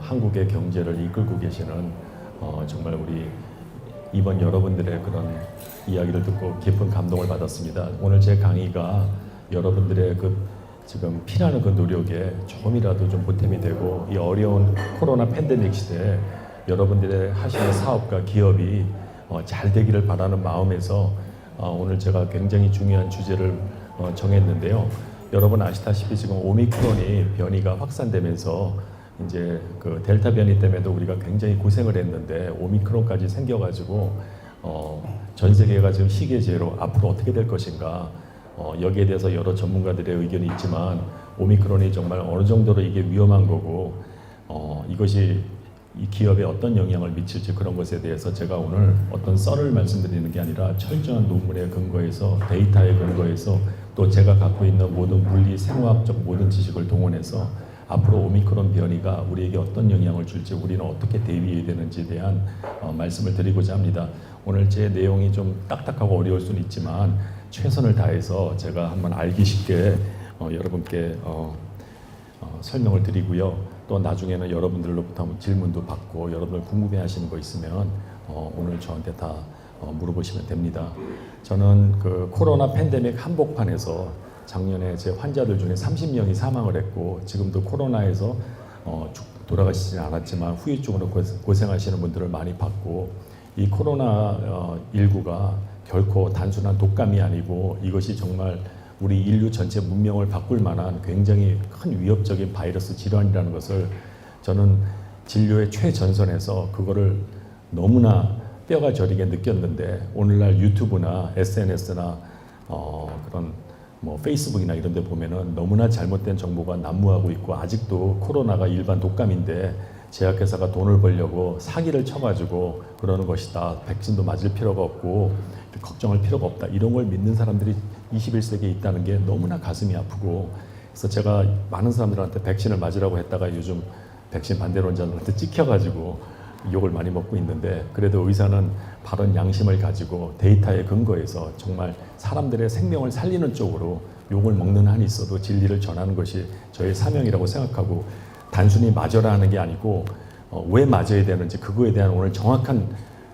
한국의 경제를 이끌고 계시는 정말 우리 이번 여러분들의 그런 이야기를 듣고 깊은 감동을 받았습니다. 오늘 제 강의가 여러분들의 그 지금 피나는 그 노력에 조금이라도 좀 보탬이 되고 이 어려운 코로나 팬데믹 시대에 여러분들의 하시는 사업과 기업이 잘 되기를 바라는 마음에서 오늘 제가 굉장히 중요한 주제를 정했는데요. 여러분 아시다시피 지금 오미크론이 변이가 확산되면서 이제 그 델타 변이 때문에도 우리가 굉장히 고생을 했는데 오미크론까지 생겨가지고 전 세계가 지금 시계제로 앞으로 어떻게 될 것인가 여기에 대해서 여러 전문가들의 의견이 있지만 오미크론이 정말 어느 정도로 이게 위험한 거고 이것이 이 기업에 어떤 영향을 미칠지 그런 것에 대해서 제가 오늘 어떤 썰을 말씀드리는 게 아니라 철저한 논문에 근거해서 데이터에 근거해서 또 제가 갖고 있는 모든 물리 생화학적 모든 지식을 동원해서 앞으로 오미크론 변이가 우리에게 어떤 영향을 줄지 우리는 어떻게 대비해야 되는지에 대한 말씀을 드리고자 합니다. 오늘 제 내용이 좀 딱딱하고 어려울 수는 있지만 최선을 다해서 제가 한번 알기 쉽게 여러분께 설명을 드리고요. 또 나중에는 여러분들로부터 한번 질문도 받고 여러분들 궁금해하시는 거 있으면 오늘 저한테 다 물어보시면 됩니다. 저는 그 코로나 팬데믹 한복판에서 작년에 제 환자들 중에 30명이 사망을 했고 지금도 코로나에서 돌아가시지 않았지만 후유증으로 고생하시는 분들을 많이 봤고 이 코로나19가 결코 단순한 독감이 아니고 이것이 정말 우리 인류 전체 문명을 바꿀 만한 굉장히 큰 위협적인 바이러스 질환이라는 것을 저는 진료의 최전선에서 그거를 너무나 뼈가 저리게 느꼈는데 오늘날 유튜브나 SNS나 그런 뭐 페이스북이나 이런 데 보면은 너무나 잘못된 정보가 난무하고 있고 아직도 코로나가 일반 독감인데 제약회사가 돈을 벌려고 사기를 쳐가지고 그러는 것이다. 백신도 맞을 필요가 없고 걱정할 필요가 없다. 이런 걸 믿는 사람들이 21세기에 있다는 게 너무나 가슴이 아프고 그래서 제가 많은 사람들한테 백신을 맞으라고 했다가 요즘 백신 반대론자들한테 찍혀가지고 욕을 많이 먹고 있는데 그래도 의사는 바른 양심을 가지고 데이터에 근거해서 정말 사람들의 생명을 살리는 쪽으로 욕을 먹는 한이 있어도 진리를 전하는 것이 저의 사명이라고 생각하고 단순히 맞아라 하는 게 아니고 왜 맞아야 되는지 그거에 대한 오늘 정확한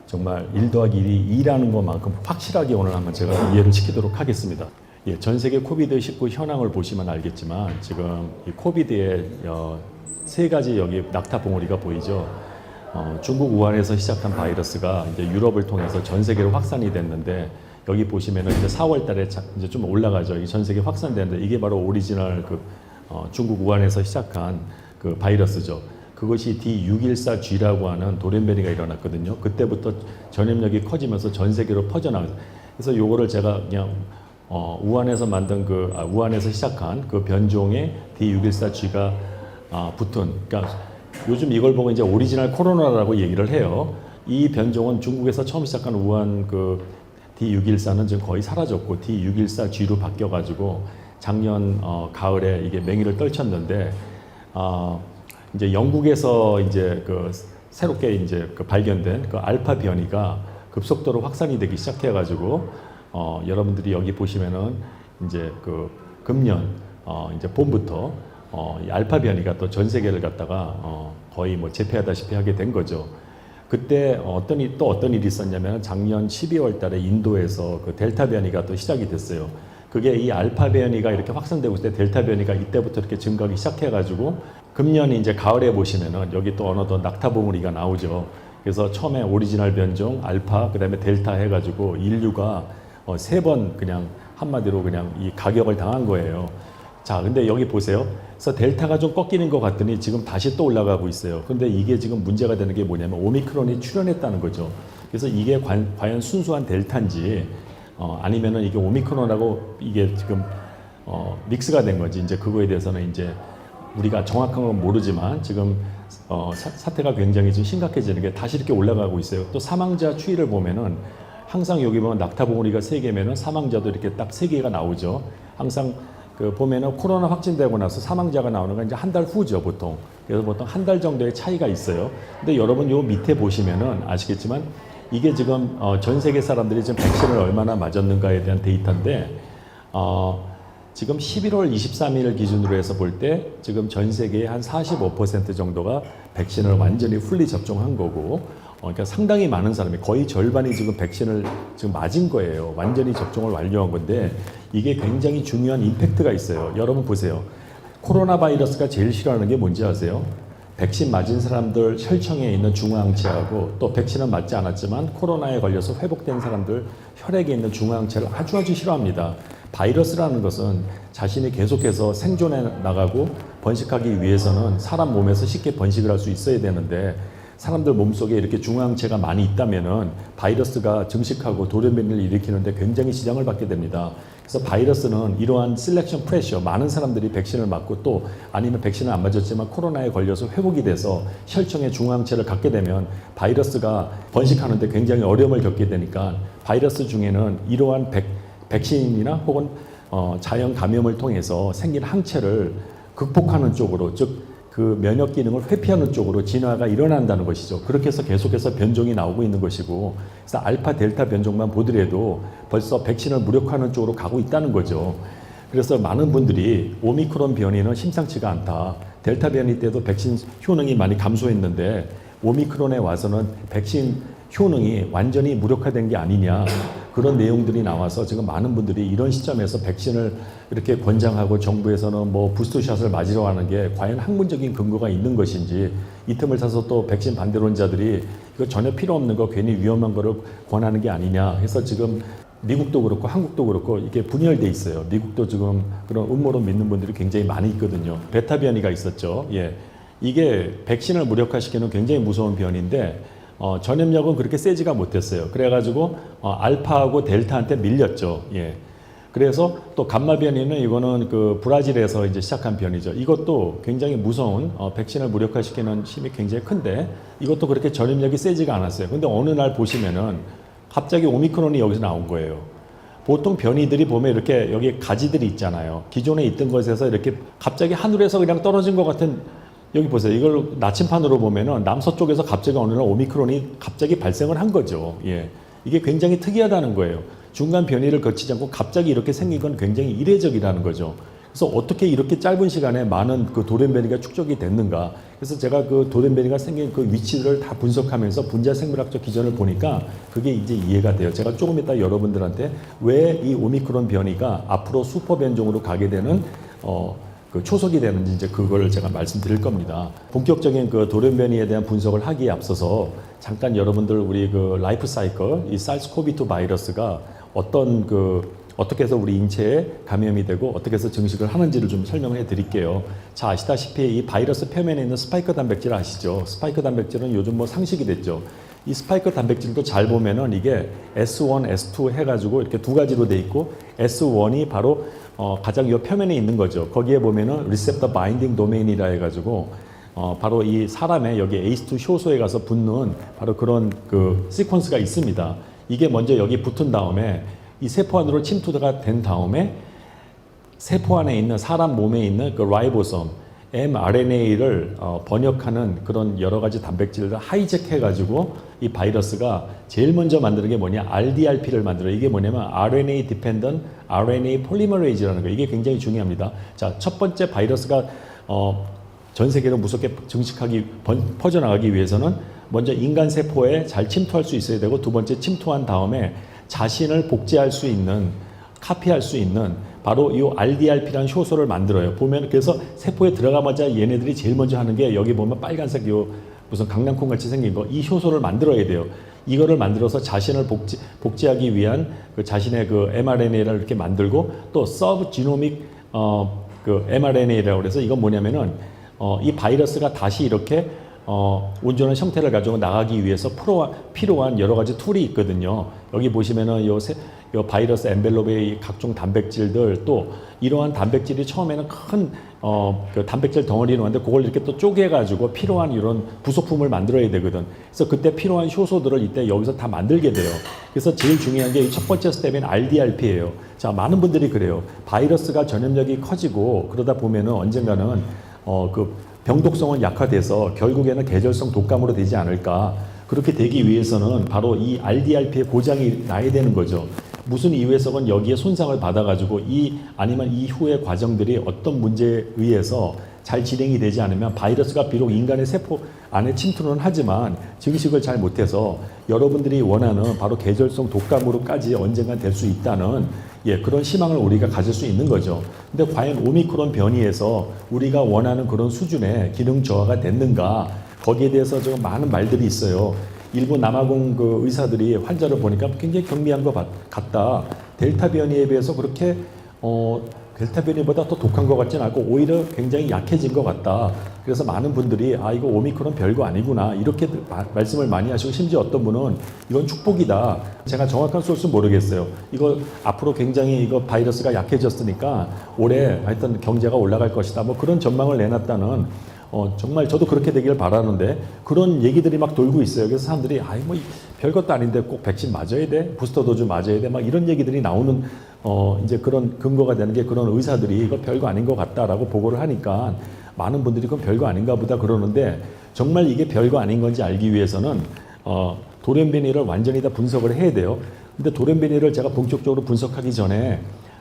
정말 1 더하기 1이 2라는 것만큼 확실하게 오늘 한번 제가 이해를 시키도록 하겠습니다. 예, 전 세계 코비드19 현황을 보시면 알겠지만 지금 이 코비드의 세 가지 여기 낙타 봉우리가 보이죠. 중국 우한에서 시작한 바이러스가 이제 유럽을 통해서 전 세계로 확산이 됐는데 여기 보시면은 이제 4월 달에 이제 좀 올라가죠. 이게 전 세계 확산되는데 이게 바로 오리지널 그 중국 우한에서 시작한 그 바이러스죠. 그것이 D614G라고 하는 돌연변이가 일어났거든요. 그때부터 전염력이 커지면서 전 세계로 퍼져나가서 그래서 요거를 제가 그냥 우한에서 만든 우한에서 시작한 그 변종의 D614G가 붙은 그러니까 요즘 이걸 보고 이제 오리지널 코로나라고 얘기를 해요. 이 변종은 중국에서 처음 시작한 우한 그 D614는 지금 거의 사라졌고 D614G로 바뀌어가지고 작년 가을에 이게 맹위를 떨쳤는데 이제 영국에서 이제 그 새롭게 이제 그 발견된 그 알파 변이가 급속도로 확산이 되기 시작해가지고 여러분들이 여기 보시면은 이제 그 금년 이제 봄부터 이 알파 변이가 또 전 세계를 갖다가 거의 뭐 제패하다시피 하게 된 거죠. 그때 어떤 일이 있었냐면 작년 12월 달에 인도에서 그 델타 변이가 또 시작이 됐어요. 그게 이 알파 변이가 이렇게 확산되고 있을 때 델타 변이가 이때부터 이렇게 증가하기 시작해가지고 금년 이제 가을에 보시면은 여기 또 어느덧 낙타 봉우리가 나오죠. 그래서 처음에 오리지널 변종, 알파, 그다음에 델타 해가지고 인류가 3번 그냥 한마디로 그냥 이 가격을 당한 거예요. 자, 근데 여기 보세요. 그래서 델타가 좀 꺾이는 것 같더니 지금 다시 또 올라가고 있어요. 근데 이게 지금 문제가 되는 게 뭐냐면 오미크론이 출현했다는 거죠. 그래서 이게 과연 순수한 델타인지 아니면은 이게 오미크론하고 이게 지금 믹스가 된 건지 이제 그거에 대해서는 이제 우리가 정확한 건 모르지만 지금 사태가 굉장히 좀 심각해지는 게 다시 이렇게 올라가고 있어요. 또 사망자 추이를 보면은 항상 여기 보면 낙타 봉우리가 3개면은 사망자도 이렇게 딱 3개가 나오죠. 항상 그 보면은 코로나 확진되고 나서 사망자가 나오는 건 이제 한 달 후죠, 보통. 그래서 보통 한 달 정도의 차이가 있어요. 근데 여러분 요 밑에 보시면은 아시겠지만 이게 지금 전 세계 사람들이 지금 백신을 얼마나 맞았는가에 대한 데이터인데 지금 11월 23일 기준으로 해서 볼 때 지금 전 세계의 한 45% 정도가 백신을 완전히 풀리 접종한 거고, 그러니까 상당히 많은 사람이 거의 절반이 지금 백신을 지금 맞은 거예요. 완전히 접종을 완료한 건데 이게 굉장히 중요한 임팩트가 있어요. 여러분 보세요. 코로나 바이러스가 제일 싫어하는 게 뭔지 아세요? 백신 맞은 사람들 혈청에 있는 중화항체하고 또 백신은 맞지 않았지만 코로나에 걸려서 회복된 사람들 혈액에 있는 중화항체를 아주 싫어합니다. 바이러스라는 것은 자신이 계속해서 생존해 나가고 번식하기 위해서는 사람 몸에서 쉽게 번식을 할 수 있어야 되는데 사람들 몸속에 이렇게 중화항체가 많이 있다면은 바이러스가 증식하고 돌연변이를 일으키는데 굉장히 지장을 받게 됩니다. 그래서 바이러스는 이러한 셀렉션 프레셔, 많은 사람들이 백신을 맞고 또 아니면 백신을 안 맞았지만 코로나에 걸려서 회복이 돼서 혈청의 중화항체를 갖게 되면 바이러스가 번식하는데 굉장히 어려움을 겪게 되니까 바이러스 중에는 이러한 백신이나 혹은 자연 감염을 통해서 생긴 항체를 극복하는 쪽으로, 즉 그 면역 기능을 회피하는 쪽으로 진화가 일어난다는 것이죠. 그렇게 해서 계속해서 변종이 나오고 있는 것이고, 그래서 알파, 델타 변종만 보더라도 벌써 백신을 무력화하는 쪽으로 가고 있다는 거죠. 그래서 많은 분들이 오미크론 변이는 심상치가 않다. 델타 변이 때도 백신 효능이 많이 감소했는데 오미크론에 와서는 백신 효능이 완전히 무력화된 게 아니냐, 그런 내용들이 나와서 지금 많은 분들이 이런 시점에서 백신을 이렇게 권장하고 정부에서는 뭐 부스터샷을 맞으려 하는 게 과연 학문적인 근거가 있는 것인지, 이 틈을 타서 또 백신 반대론자들이 이거 전혀 필요 없는 거, 괜히 위험한 거를 권하는 게 아니냐 해서 지금 미국도 그렇고 한국도 그렇고 이게 분열돼 있어요. 미국도 지금 그런 음모론 믿는 분들이 굉장히 많이 있거든요. 베타 변이가 있었죠. 예, 이게 백신을 무력화시키는 굉장히 무서운 변이인데 전염력은 그렇게 세지가 못했어요. 그래가지고 알파하고 델타한테 밀렸죠. 예. 그래서 또 감마 변이는 이거는 그 브라질에서 이제 시작한 변이죠. 이것도 굉장히 무서운 백신을 무력화시키는 힘이 굉장히 큰데 이것도 그렇게 전염력이 세지가 않았어요. 근데 어느 날 보시면은 갑자기 오미크론이 여기서 나온 거예요. 보통 변이들이 보면 이렇게 여기 가지들이 있잖아요. 기존에 있던 것에서 이렇게 갑자기 하늘에서 그냥 떨어진 것 같은, 여기 보세요. 이걸 나침판으로 보면은 남서쪽에서 갑자기 어느 날 오미크론이 갑자기 발생을 한 거죠. 예. 이게 굉장히 특이하다는 거예요. 중간 변이를 거치지 않고 갑자기 이렇게 생긴 건 굉장히 이례적이라는 거죠. 그래서 어떻게 이렇게 짧은 시간에 많은 그 돌연변이가 축적이 됐는가. 그래서 제가 그 돌연변이가 생긴 그 위치를 다 분석하면서 분자 생물학적 기전을 보니까 그게 이제 이해가 돼요. 제가 조금 이따 여러분들한테 왜 이 오미크론 변이가 앞으로 슈퍼 변종으로 가게 되는 그 초석이 되는지 이제 그걸 제가 말씀드릴 겁니다. 본격적인 그 돌연변이에 대한 분석을 하기에 앞서서 잠깐 여러분들 우리 그 라이프 사이클, 이 SARS-CoV-2 바이러스가 어떻게 해서 우리 인체에 감염이 되고 어떻게 해서 증식을 하는지를 좀 설명해 드릴게요. 자, 아시다시피 이 바이러스 표면에 있는 스파이크 단백질 아시죠? 스파이크 단백질은 요즘 뭐 상식이 됐죠. 이 스파이크 단백질도 잘 보면은 이게 S1, S2 해가지고 이렇게 두 가지로 돼 있고, S1이 바로 가장 이 표면에 있는 거죠. 거기에 보면은 리셉터 바인딩 도메인이라 해가지고 바로 이 사람의 여기 ACE2 효소에 가서 붙는 바로 그런 그 시퀀스가 있습니다. 이게 먼저 여기 붙은 다음에 이 세포 안으로 침투가 된 다음에 세포 안에 있는 사람 몸에 있는 그 라이보솜 mRNA를 번역하는 그런 여러 가지 단백질을 하이잭해가지고 이 바이러스가 제일 먼저 만드는 게 뭐냐, RDRP를 만들어요. 이게 뭐냐면 RNA Dependent RNA Polymerase라는 거. 이게 굉장히 중요합니다. 자, 첫 번째 바이러스가 전 세계로 무섭게 증식하기 퍼져나가기 위해서는 먼저 인간 세포에 잘 침투할 수 있어야 되고, 두 번째 침투한 다음에 자신을 복제할 수 있는, 카피할 수 있는 바로 이 RDRP라는 효소를 만들어요. 보면 그래서 세포에 들어가자마자 얘네들이 제일 먼저 하는 게 여기 보면 빨간색 요 무슨 강낭콩 같이 생긴 거, 이 효소를 만들어야 돼요. 이거를 만들어서 자신을 복제하기 위한 그 자신의 그 mRNA를 이렇게 만들고, 또 서브지노믹 그 mRNA라고 그래서 이건 뭐냐면은 이 바이러스가 다시 이렇게 온전한 형태를 가지고 나가기 위해서 필요한 여러 가지 툴이 있거든요. 여기 보시면은 요 바이러스 엔벨롭의 각종 단백질들, 또 이러한 단백질이 처음에는 큰 그 단백질 덩어리로 왔는데 그걸 이렇게 또 쪼개가지고 필요한 이런 부속품을 만들어야 되거든. 그래서 그때 필요한 효소들을 이때 여기서 다 만들게 돼요. 그래서 제일 중요한 게 이 첫 번째 스텝인 RDRP예요. 자, 많은 분들이 그래요. 바이러스가 전염력이 커지고 그러다 보면은 언젠가는 그 병독성은 약화돼서 결국에는 계절성 독감으로 되지 않을까. 그렇게 되기 위해서는 바로 이 RDRP의 고장이 나야 되는 거죠. 무슨 이유에서건 여기에 손상을 받아가지고 아니면 이후의 과정들이 어떤 문제에 의해서 잘 진행이 되지 않으면 바이러스가 비록 인간의 세포 안에 침투는 하지만 증식을 잘 못해서 여러분들이 원하는 바로 계절성 독감으로까지 언젠간 될 수 있다는 그런 희망을 우리가 가질 수 있는 거죠. 근데 과연 오미크론 변이에서 우리가 원하는 그런 수준의 기능 저하가 됐는가? 거기에 대해서 좀 많은 말들이 있어요. 일부 남아공 그 의사들이 환자를 보니까 굉장히 경미한 것 같다. 델타 변이에 비해서 그렇게 델타 변이보다 더 독한 것 같지는 않고 오히려 굉장히 약해진 것 같다. 그래서 많은 분들이 이거 오미크론 별거 아니구나 이렇게 말씀을 많이 하시고, 심지어 어떤 분은 이건 축복이다. 제가 정확한 소스는 모르겠어요. 이거 앞으로 굉장히 이거 바이러스가 약해졌으니까 올해 하여튼 경제가 올라갈 것이다. 뭐 그런 전망을 내놨다는, 정말 저도 그렇게 되기를 바라는데 그런 얘기들이 막 돌고 있어요. 그래서 사람들이 뭐 별것도 아닌데 꼭 백신 맞아야 돼? 부스터 도즈 맞아야 돼? 막 이런 얘기들이 나오는 이제 그런 근거가 되는 게, 그런 의사들이 이거 별거 아닌 것 같다라고 보고를 하니까 많은 분들이 그건 별거 아닌가 보다 그러는데, 정말 이게 별거 아닌 건지 알기 위해서는 돌연변이를 완전히 다 분석을 해야 돼요. 근데 돌연변이를 제가 본격적으로 분석하기 전에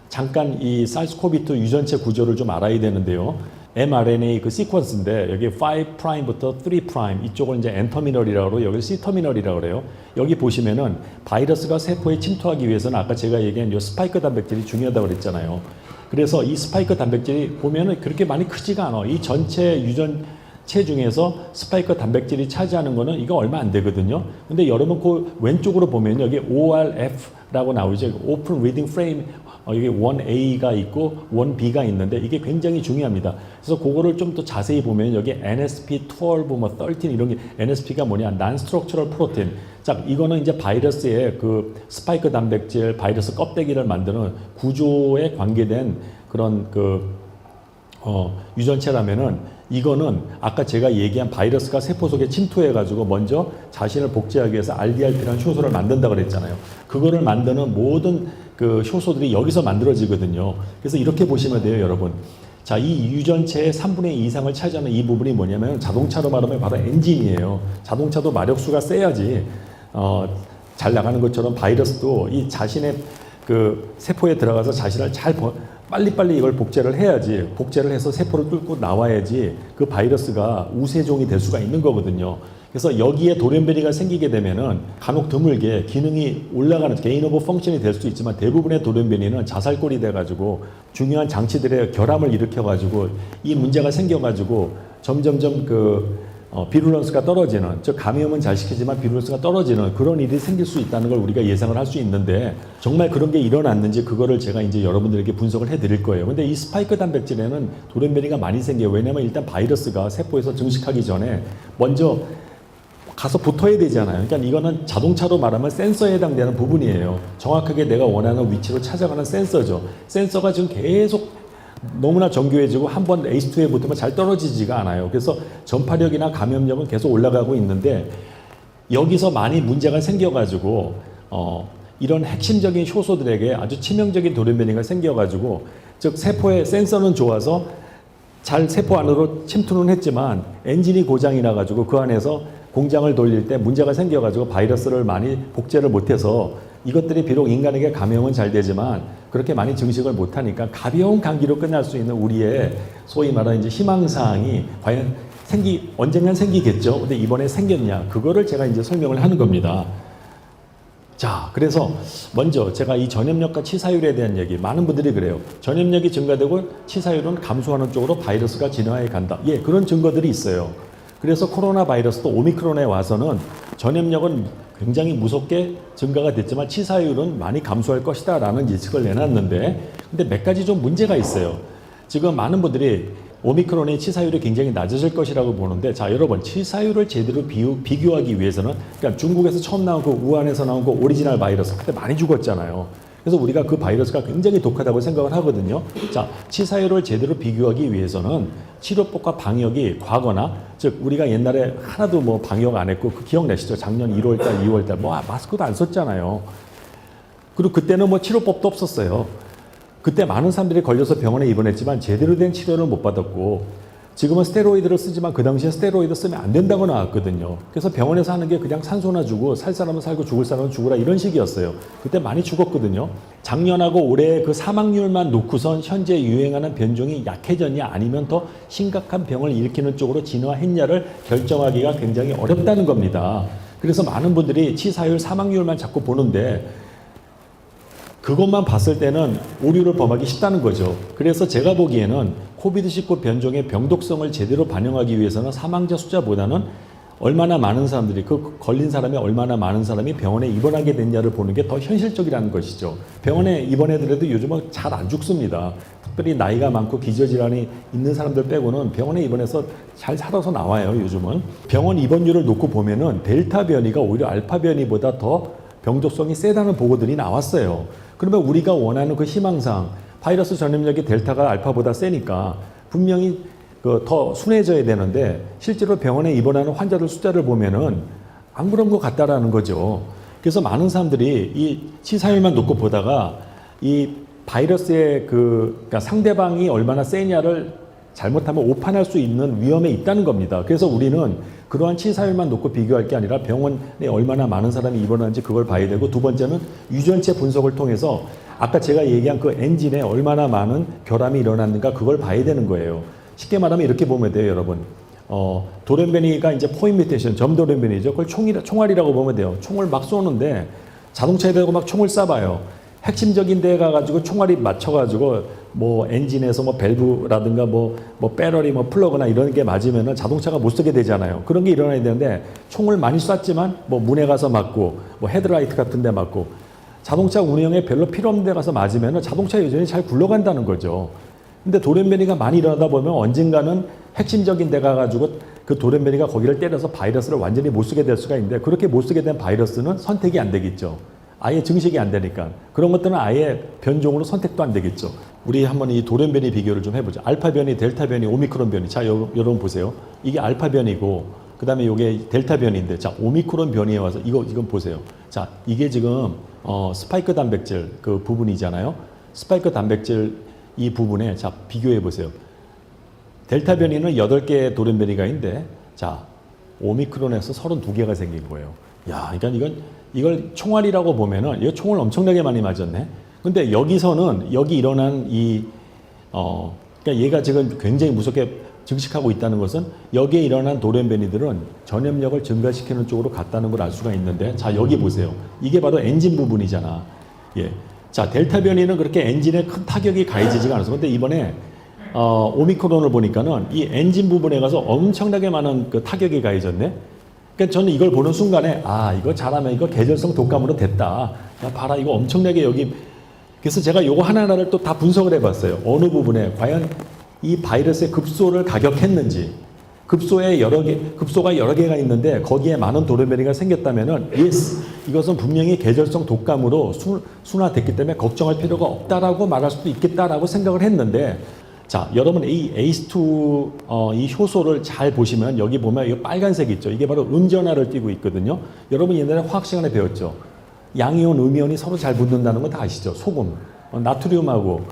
잠깐 이 SARS-CoV-2 유전체 구조를 좀 알아야 되는데요. mRNA 그 시퀀스인데 여기 5'부터 3' 이쪽을 이제 N 터미널이라고 그러고 여기 C 터미널이라고 그래요. 여기 보시면은 바이러스가 세포에 침투하기 위해서는 아까 제가 얘기한 요 스파이크 단백질이 중요하다고 그랬잖아요. 그래서 이 스파이크 단백질이 보면은 그렇게 많이 크지가 않아. 이 전체 유전체 중에서 스파이크 단백질이 차지하는 거는 이거 얼마 안 되거든요. 근데 여러분 그 왼쪽으로 보면 여기 ORF라고 나오죠. Open Reading Frame. 여기 1A가 있고 1B가 있는데 이게 굉장히 중요합니다. 그래서 그거를 좀 더 자세히 보면 여기 NSP12, 뭐 13 이런 게, NSP가 뭐냐? Non-structural protein. 자, 이거는 이제 바이러스의 그 스파이크 단백질, 바이러스 껍데기를 만드는 구조에 관계된 그런 유전체라면은, 이거는 아까 제가 얘기한 바이러스가 세포 속에 침투해가지고 먼저 자신을 복제하기 위해서 RDRP라는 효소를 만든다고 그랬잖아요. 그거를 만드는 모든 그 효소들이 여기서 만들어지거든요. 그래서 이렇게 보시면 돼요, 여러분. 자, 이 유전체의 3분의 2 이상을 차지하는 이 부분이 뭐냐면, 자동차로 말하면 바로 엔진이에요. 자동차도 마력수가 세야지 잘 나가는 것처럼 바이러스도 이 자신의 그 세포에 들어가서 자신을 빨리빨리 이걸 복제를 해야지, 복제를 해서 세포를 뚫고 나와야지 그 바이러스가 우세종이 될 수가 있는 거거든요. 그래서 여기에 돌연변이가 생기게 되면은 간혹 드물게 기능이 올라가는 게인 오브 펑션이 될 수 있지만, 대부분의 돌연변이는 자살골이 돼가지고 중요한 장치들의 결함을 일으켜가지고 이 문제가 생겨가지고 점점점 비룰런스가 떨어지는, 즉 감염은 잘 시키지만 비룰런스가 떨어지는 그런 일이 생길 수 있다는 걸 우리가 예상을 할 수 있는데, 정말 그런 게 일어났는지 그거를 제가 이제 여러분들에게 분석을 해드릴 거예요. 근데 이 스파이크 단백질에는 돌연변이가 많이 생겨요. 왜냐면 일단 바이러스가 세포에서 증식하기 전에 먼저 가서 붙어야 되잖아요. 그러니까 이거는 자동차로 말하면 센서에 해당되는 부분이에요. 정확하게 내가 원하는 위치로 찾아가는 센서죠. 센서가 지금 계속 너무나 정교해지고 한 번 ACE2에 붙으면 잘 떨어지지가 않아요. 그래서 전파력이나 감염력은 계속 올라가고 있는데, 여기서 많이 문제가 생겨가지고 이런 핵심적인 효소들에게 아주 치명적인 돌연변이가 생겨가지고, 즉 세포의 센서는 좋아서 잘 세포 안으로 침투는 했지만 엔진이 고장이 나가지고 그 안에서 공장을 돌릴 때 문제가 생겨가지고 바이러스를 많이 복제를 못해서, 이것들이 비록 인간에게 감염은 잘 되지만 그렇게 많이 증식을 못하니까 가벼운 감기로 끝날 수 있는 우리의 소위 말하는 이제 희망사항이 과연 언젠간 생기겠죠. 근데 이번에 생겼냐? 그거를 제가 이제 설명을 하는 겁니다. 자, 그래서 먼저 제가 이 전염력과 치사율에 대한 얘기, 많은 분들이 그래요. 전염력이 증가되고 치사율은 감소하는 쪽으로 바이러스가 진화해 간다. 그런 증거들이 있어요. 그래서 코로나 바이러스도 오미크론에 와서는 전염력은 굉장히 무섭게 증가가 됐지만 치사율은 많이 감소할 것이다 라는 예측을 내놨는데, 근데 몇 가지 좀 문제가 있어요. 지금 많은 분들이 오미크론의 치사율이 굉장히 낮아질 것이라고 보는데, 자, 여러분, 치사율을 제대로 비교하기 위해서는, 그러니까 중국에서 처음 나온 그 우한에서 나온 그 오리지널 바이러스, 그때 많이 죽었잖아요. 그래서 우리가 그 바이러스가 굉장히 독하다고 생각을 하거든요. 자, 치사율을 제대로 비교하기 위해서는 치료법과 방역이 과거나, 즉 우리가 옛날에 하나도 뭐 방역 안 했고, 그 기억나시죠? 작년 1월달, 2월달 뭐 마스크도 안 썼잖아요. 그리고 그때는 뭐 치료법도 없었어요. 그때 많은 사람들이 걸려서 병원에 입원했지만 제대로 된 치료를 못 받았고, 지금은 스테로이드를 쓰지만 그 당시에 스테로이드 쓰면 안 된다고 나왔거든요. 그래서 병원에서 하는 게 그냥 산소나 주고 살 사람은 살고 죽을 사람은 죽으라 이런 식이었어요. 그때 많이 죽었거든요. 작년하고 올해 그 사망률만 놓고선 현재 유행하는 변종이 약해졌냐 아니면 더 심각한 병을 일으키는 쪽으로 진화했냐를 결정하기가 굉장히 어렵다는 겁니다. 그래서 많은 분들이 치사율, 사망률만 자꾸 보는데 그것만 봤을 때는 오류를 범하기 쉽다는 거죠. 그래서 제가 보기에는 코비드-19 변종의 병독성을 제대로 반영하기 위해서는 사망자 숫자보다는 얼마나 많은 사람들이, 그 걸린 사람이 얼마나 많은 사람이 병원에 입원하게 됐냐를 보는 게 더 현실적이라는 것이죠. 병원에 입원해더라도 요즘은 잘 안 죽습니다. 특별히 나이가 많고 기저질환이 있는 사람들 빼고는 병원에 입원해서 잘 살아서 나와요, 요즘은. 병원 입원율을 놓고 보면은 델타 변이가 오히려 알파 변이보다 더 병독성이 세다는 보고들이 나왔어요. 그러면 우리가 원하는 그 희망상 바이러스 전염력이 델타가 알파보다 세니까 분명히 더 순해져야 되는데 실제로 병원에 입원하는 환자들 숫자를 보면은 안 그런 것 같다라는 거죠. 그래서 많은 사람들이 이 치사율만 놓고 보다가 이 바이러스의 그러니까 상대방이 얼마나 세냐를 잘못하면 오판할 수 있는 위험에 있다는 겁니다. 그래서 우리는 그러한 치사율만 놓고 비교할 게 아니라 병원에 얼마나 많은 사람이 입원하는지 그걸 봐야 되고, 두 번째는 유전체 분석을 통해서 아까 제가 얘기한 그 엔진에 얼마나 많은 결함이 일어났는가 그걸 봐야 되는 거예요. 쉽게 말하면 이렇게 보면 돼요, 여러분. 돌연변이가 이제 포인 뮤테이션, 점돌연변이죠. 그걸 총알이라고 보면 돼요. 총을 막 쏘는데 자동차에 대고 막 총을 쏴봐요. 핵심적인 데 가가지고 총알이 맞춰가지고 뭐 엔진에서 뭐 밸브라든가 뭐 배터리 뭐 플러그나 이런 게 맞으면은 자동차가 못 쓰게 되잖아요. 그런 게 일어나야 되는데 총을 많이 쐈지만 뭐 문에 가서 맞고 뭐 헤드라이트 같은 데 맞고 자동차 운영에 별로 필요 없는 데 가서 맞으면은 자동차 여전히 잘 굴러간다는 거죠. 근데 돌연변이가 많이 일어나다 보면 언젠가는 핵심적인 데 가가지고 그 돌연변이가 거기를 때려서 바이러스를 완전히 못 쓰게 될 수가 있는데, 그렇게 못 쓰게 된 바이러스는 선택이 안 되겠죠. 아예 증식이 안 되니까. 그런 것들은 아예 변종으로 선택도 안 되겠죠. 우리 한번 이 돌연변이 비교를 좀 해보죠. 알파 변이, 델타 변이, 오미크론 변이. 자, 여러분 보세요. 이게 알파 변이고, 그 다음에 이게 델타 변이인데, 자, 오미크론 변이에 와서 이건 보세요. 자, 이게 지금 스파이크 단백질 그 부분이잖아요. 스파이크 단백질 이 부분에 자 비교해 보세요. 델타 변이는 8개의 돌연변이가 있는데, 자, 오미크론에서 32개가 생긴 거예요. 야, 그러니까 이걸 총알이라고 보면은 이거 총을 엄청나게 많이 맞았네. 근데 여기서는 여기 일어난 그러니까 얘가 지금 굉장히 무섭게 증식하고 있다는 것은 여기에 일어난 돌연변이들은 전염력을 증가시키는 쪽으로 갔다는 걸 알 수가 있는데, 자, 여기 보세요. 이게 바로 엔진 부분이잖아. 예. 자, 델타 변이는 그렇게 엔진에 큰 타격이 가해지지가 않았어. 근데 이번에 오미크론을 보니까는 이 엔진 부분에 가서 엄청나게 많은 그 타격이 가해졌네. 그러니까 저는 이걸 보는 순간에 이거 잘하면 이거 계절성 독감으로 됐다. 야, 봐라, 이거 엄청나게 여기. 그래서 제가 이거 하나하나를 또 다 분석을 해봤어요. 어느 부분에 과연 이 바이러스의 급소를 가격했는지. 급소가 여러 개가 있는데 거기에 많은 돌연변이가 생겼다면은 이것은 분명히 계절성 독감으로 순화됐기 때문에 걱정할 필요가 없다라고 말할 수도 있겠다라고 생각을 했는데, 자, 여러분 이 ACE2 이 효소를 잘 보시면 여기 보면 이거 빨간색 있죠. 이게 바로 음전하를 띠고 있거든요. 여러분 옛날에 화학 시간에 배웠죠. 양이온, 음이온이 서로 잘 붙는다는 거 다 아시죠? 소금, 나트륨하고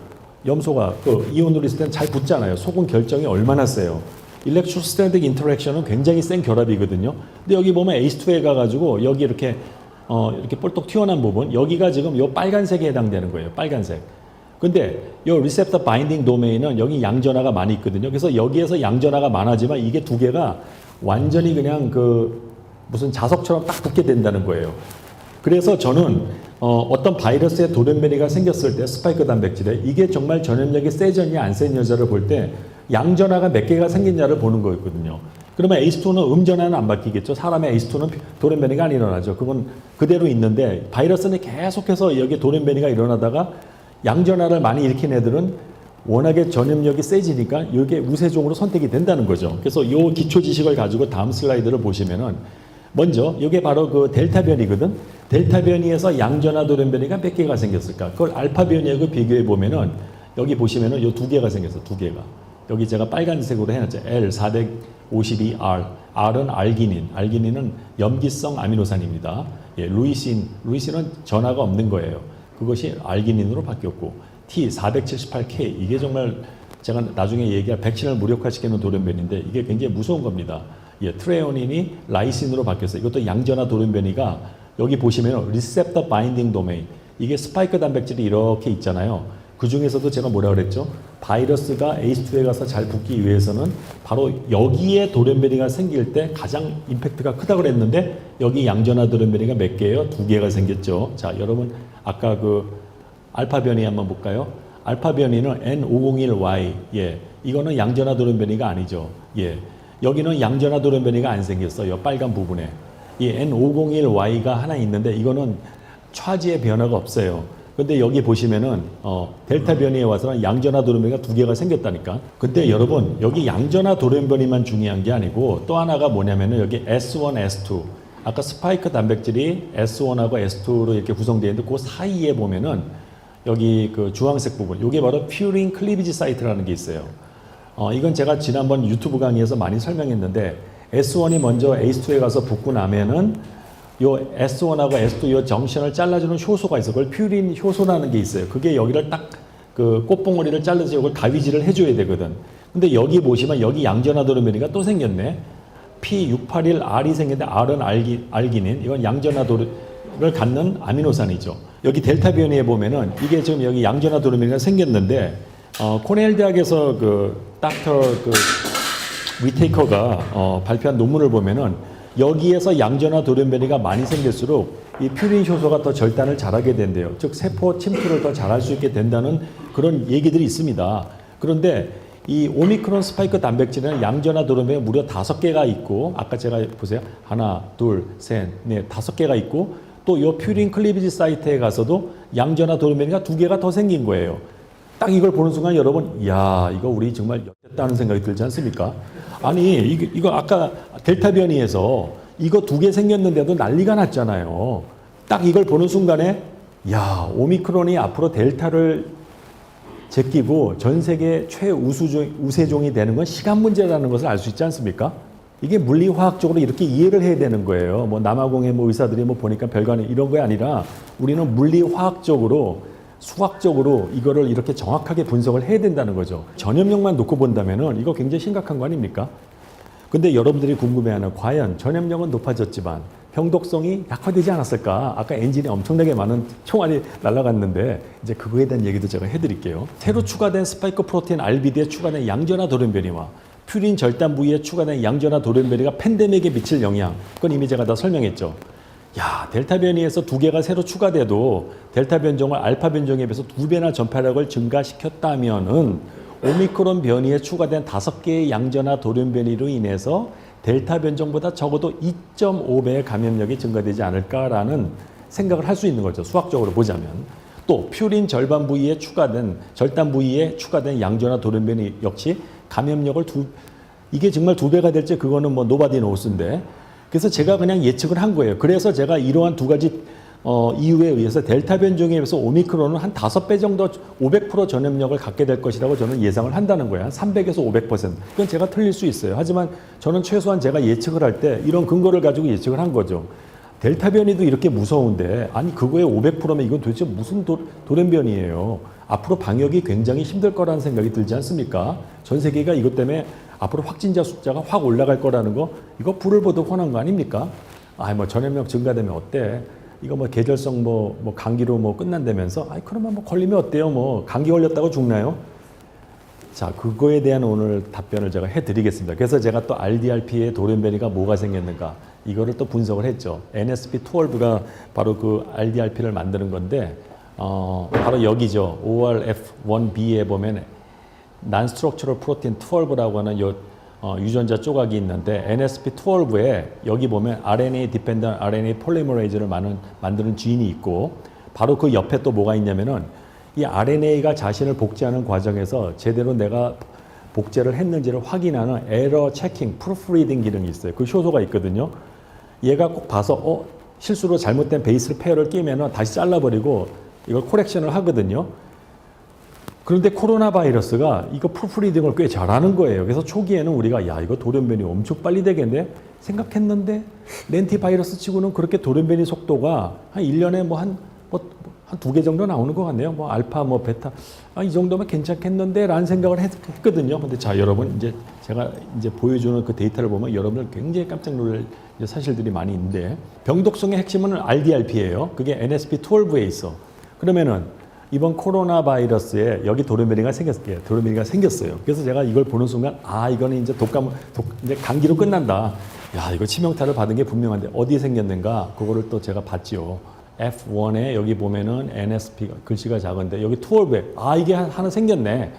염소가 그 이온으로 있을 때는 잘 붙잖아요. 소금 결정이 얼마나 세요. 일렉트로스태틱 인터랙션은 굉장히 센 결합이거든요. 근데 여기 보면 ACE2에 가가지고 여기 이렇게 볼떡 튀어나온 부분, 여기가 지금 요 빨간색에 해당되는 거예요. 빨간색. 근데 요 리셉터 바인딩 도메인은 여기 양전하가 많이 있거든요. 그래서 여기에서 양전하가 많아지만 이게 두 개가 완전히 그냥 그 무슨 자석처럼 딱 붙게 된다는 거예요. 그래서 저는 어떤 바이러스의 돌연변이가 생겼을 때 스파이크 단백질에 이게 정말 전염력이 세졌냐 안 센 여자를 볼 때 양전하가 몇 개가 생겼냐를 보는 거였거든요. 그러면 ACE2는 음전하는 안 바뀌겠죠. 사람의 ACE2는 돌연변이가 안 일어나죠. 그건 그대로 있는데 바이러스는 계속해서 여기 돌연변이가 일어나다가 양전하를 많이 일으킨 애들은 워낙에 전염력이 세지니까 이게 우세종으로 선택이 된다는 거죠. 그래서 이 기초 지식을 가지고 다음 슬라이드를 보시면은 먼저 이게 바로 그 델타 변이거든. 델타 변이에서 양전하 돌연변이가 몇 개가 생겼을까? 그걸 알파 변이하고 비교해 보면은 여기 보시면은 이 두 개가 생겼어. 두 개가. 여기 제가 빨간색으로 해놨죠. L452R. R은 알기닌. 알기닌은 염기성 아미노산입니다. 예, 루이신은 전하가 없는 거예요. 그것이 알기닌으로 바뀌었고, T478K. 이게 정말 제가 나중에 얘기할 백신을 무력화시키는 돌연변이인데 이게 굉장히 무서운 겁니다. 예, 트레오닌이 라이신으로 바뀌었어요. 이것도 양전화 돌연변이가 여기 보시면 리셉터 바인딩 도메인, 이게 스파이크 단백질이 이렇게 있잖아요. 그 중에서도 제가 뭐라 그랬죠? 바이러스가 ACE2에 가서 잘 붙기 위해서는 바로 여기에 돌연변이가 생길 때 가장 임팩트가 크다고 그랬는데 여기 양전화 돌연변이가 몇 개예요? 2개가 생겼죠. 자, 여러분 아까 그 알파 변이 한번 볼까요? 알파 변이는 N501Y. 예. 이거는 양전화 돌연변이가 아니죠. 예. 여기는 양전화 돌연변이가 안 생겼어요. 빨간 부분에. 이 N501Y가 하나 있는데 이거는 차지의 변화가 없어요. 근데 여기 보시면은 델타 변이에 와서는 양전화 돌연변이가 2개가 생겼다니까. 근데 여러분 여기 양전화 돌연변이만 중요한 게 아니고 또 하나가 뭐냐면은 여기 S1, S2. 아까 스파이크 단백질이 S1하고 S2로 이렇게 구성되어 있는데 그 사이에 보면은 여기 그 주황색 부분, 이게 바로 퓨린 클리비지 사이트라는 게 있어요. 이건 제가 지난번 유튜브 강의에서 많이 설명했는데 S1이 먼저 ACE2에 가서 붙고 나면은 요 S1하고 S2 요 정션을 잘라주는 효소가 있어. 그걸 퓨린 효소라는 게 있어요. 그게 여기를 딱 그 꽃봉오리를 잘라서 이걸 가위질을 해줘야 되거든. 근데 여기 보시면 여기 양전화 돌연변이가 또 생겼네. P681R이 생겼는데 R은 알기닌. 이건 양전화 돌을 갖는 아미노산이죠. 여기 델타 변이에 보면은 이게 지금 여기 양전화 돌연변이가 생겼는데 코넬 대학에서 그 닥터 그 위테이커가 발표한 논문을 보면은 여기에서 양전화 돌연변이가 많이 생길수록 이 퓨린 효소가 더 절단을 잘하게 된대요. 즉 세포 침투를 더 잘할 수 있게 된다는 그런 얘기들이 있습니다. 그런데 이 오미크론 스파이크 단백질에는 양전화 돌연변이 무려 5개가 있고 아까 제가 보세요. 하나, 둘, 셋, 넷, 5개가 있고 또 이 퓨린 클리비지 사이트에 가서도 양전화 돌연변이가 2개가 더 생긴 거예요. 딱 이걸 보는 순간 여러분, 이야, 이거 우리 정말 였다는 생각이 들지 않습니까? 아니, 이거 아까 델타 변이에서 이거 2개 생겼는데도 난리가 났잖아요. 딱 이걸 보는 순간에, 야, 오미크론이 앞으로 델타를 제끼고 전 세계 최우세종이 되는 건 시간 문제라는 것을 알 수 있지 않습니까? 이게 물리화학적으로 이렇게 이해를 해야 되는 거예요. 뭐 남아공의 뭐 의사들이 뭐 보니까 별거 아니 이런 거 아니라 우리는 물리화학적으로 수학적으로 이거를 이렇게 정확하게 분석을 해야 된다는 거죠. 전염력만 놓고 본다면은 이거 굉장히 심각한 거 아닙니까? 근데 여러분들이 궁금해하는 과연 전염력은 높아졌지만 병독성이 약화되지 않았을까? 아까 엔진에 엄청나게 많은 총알이 날아갔는데 이제 그거에 대한 얘기도 제가 해드릴게요. 새로 추가된 스파이크 프로테인 RBD에 추가된 양전화 돌연변이와 퓨린 절단 부위에 추가된 양전화 돌연변이가 팬데믹에 미칠 영향, 그건 이미 제가 다 설명했죠. 야, 델타 변이에서 2개가 새로 추가돼도 델타 변종을 알파 변종에 비해서 2배나 전파력을 증가시켰다면은 오미크론 변이에 추가된 5개의 양전화 돌연변이로 인해서 델타 변종보다 적어도 2.5배의 감염력이 증가되지 않을까라는 생각을 할 수 있는 거죠. 수학적으로 보자면. 또 퓨린 절단 부위에 추가된 양전화 돌연변이 역시 감염력을 이게 정말 2배가 될지 그거는 뭐 노바디 노스인데, 그래서 제가 그냥 예측을 한 거예요. 그래서 제가 이러한 2가지 이유에 의해서 델타 변종에 비해서 오미크론은 한 5배 정도 500% 전염력을 갖게 될 것이라고 저는 예상을 한다는 거예요. 한 300에서 500%. 그건 제가 틀릴 수 있어요. 하지만 저는 최소한 제가 예측을 할 때 이런 근거를 가지고 예측을 한 거죠. 델타 변이도 이렇게 무서운데 아니 그거에 500%면 이건 도대체 무슨 돌연변이에요. 앞으로 방역이 굉장히 힘들 거라는 생각이 들지 않습니까? 전 세계가 이것 때문에 앞으로 확진자 숫자가 확 올라갈 거라는 거, 이거 불을 보듯 뻔한 거 아닙니까? 아, 뭐 전염력 증가되면 어때? 이거 뭐 계절성 뭐 감기로 뭐 끝난다면서? 아이, 그러면 뭐 걸리면 어때요? 뭐 감기 걸렸다고 죽나요? 자, 그거에 대한 오늘 답변을 제가 해드리겠습니다. 그래서 제가 또 RDRP의 돌연변이가 뭐가 생겼는가, 이거를 또 분석을 했죠. NSP12가 바로 그 RDRP를 만드는 건데, 바로 여기죠. ORF1B에 보면 Non-Structural Protein 12라고 하는 유전자 조각이 있는데 NSP12에 여기 보면 RNA Dependent RNA Polymerase를 만드는 지인이 있고 바로 그 옆에 또 뭐가 있냐면은 이 RNA가 자신을 복제하는 과정에서 제대로 내가 복제를 했는지를 확인하는 에러 체킹, 프루프리딩 기능이 있어요. 그 효소가 있거든요. 얘가 꼭 봐서 실수로 잘못된 베이스 페어를 끼면은 다시 잘라버리고 이걸 코렉션을 하거든요. 그런데 코로나 바이러스가 이거 프루프리딩을 꽤 잘하는 거예요. 그래서 초기에는 우리가 야, 이거 돌연변이 엄청 빨리 되겠네 생각했는데 렌티 바이러스 치고는 그렇게 돌연변이 속도가 한 1년에 한 한 2개 정도 나오는 것 같네요. 뭐 알파, 뭐 베타, 이 정도면 괜찮겠는데라는 생각을 했거든요. 근데 자, 여러분 이제 제가 이제 보여주는 그 데이터를 보면 여러분들 굉장히 깜짝 놀랄 사실들이 많이 있는데 병독성의 핵심은 RDRP예요. 그게 NSP12에 있어. 그러면은 이번 코로나 바이러스에 여기 돌연변이가 생겼어요. 돌연변이가 생겼어요. 그래서 제가 이걸 보는 순간 이거는 이제 이제 감기로 끝난다. 야, 이거 치명타를 받은 게 분명한데 어디에 생겼는가? 그거를 또 제가 봤지요. F1에 여기 보면은 NSP가 글씨가 작은데 여기 12에 이게 하나 생겼네.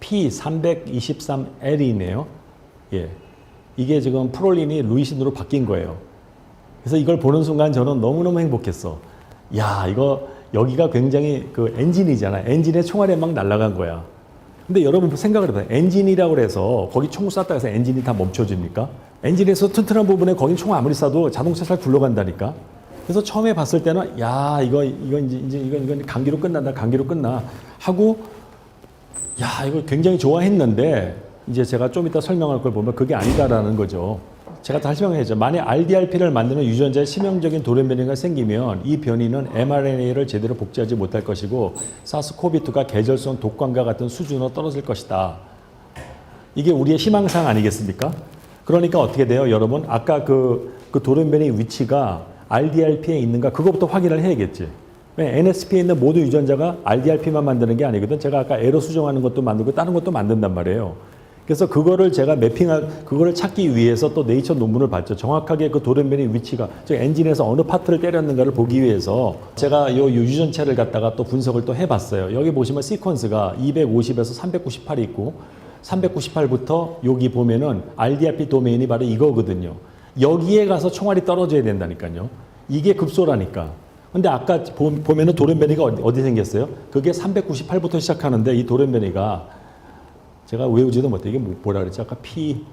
P323L이네요. 예. 이게 지금 프롤린이 루이신으로 바뀐 거예요. 그래서 이걸 보는 순간 저는 너무너무 행복했어. 야, 이거 여기가 굉장히 그 엔진이잖아. 엔진의 총알에 막 날아간 거야. 근데 여러분 생각을 해봐요. 엔진이라고 해서 거기 총 쐈다 해서 엔진이 다 멈춰집니까? 엔진에서 튼튼한 부분에 거긴 총 아무리 쏴도 자동차 잘 굴러간다니까. 그래서 처음에 봤을 때는 야, 이건 감기로 끝난다. 감기로 끝나 하고 야, 이거 굉장히 좋아했는데 이제 제가 좀 이따 설명할 걸 보면 그게 아니다라는 거죠. 제가 다 설명해야죠. 만약 RDRP를 만드는 유전자에 치명적인 돌연변이가 생기면 이 변이는 mRNA를 제대로 복제하지 못할 것이고 사스코비2가 계절성 독감과 같은 수준으로 떨어질 것이다. 이게 우리의 희망사항 아니겠습니까? 그러니까 어떻게 돼요, 여러분? 아까 그 돌연변이 위치가 RDRP에 있는가 그것부터 확인을 해야겠지. NSP에 있는 모든 유전자가 RDRP만 만드는 게 아니거든. 제가 아까 에러 수정하는 것도 만들고 다른 것도 만든단 말이에요. 그래서 그거를 제가 그거를 찾기 위해서 또 네이처 논문을 봤죠. 정확하게 그 돌연변이 위치가, 즉 엔진에서 어느 파트를 때렸는가를 보기 위해서 제가 요 유전체를 갖다가 또 분석을 또 해봤어요. 여기 보시면 시퀀스가 250에서 398이 있고 398부터 여기 보면은 RDRP 도메인이 바로 이거거든요. 여기에 가서 총알이 떨어져야 된다니까요. 이게 급소라니까. 근데 아까 보면은 돌연변이가 어디 생겼어요? 그게 398부터 시작하는데 이 돌연변이가 제가 외우지도 못해. 이게 뭐라 그랬지? 아까 P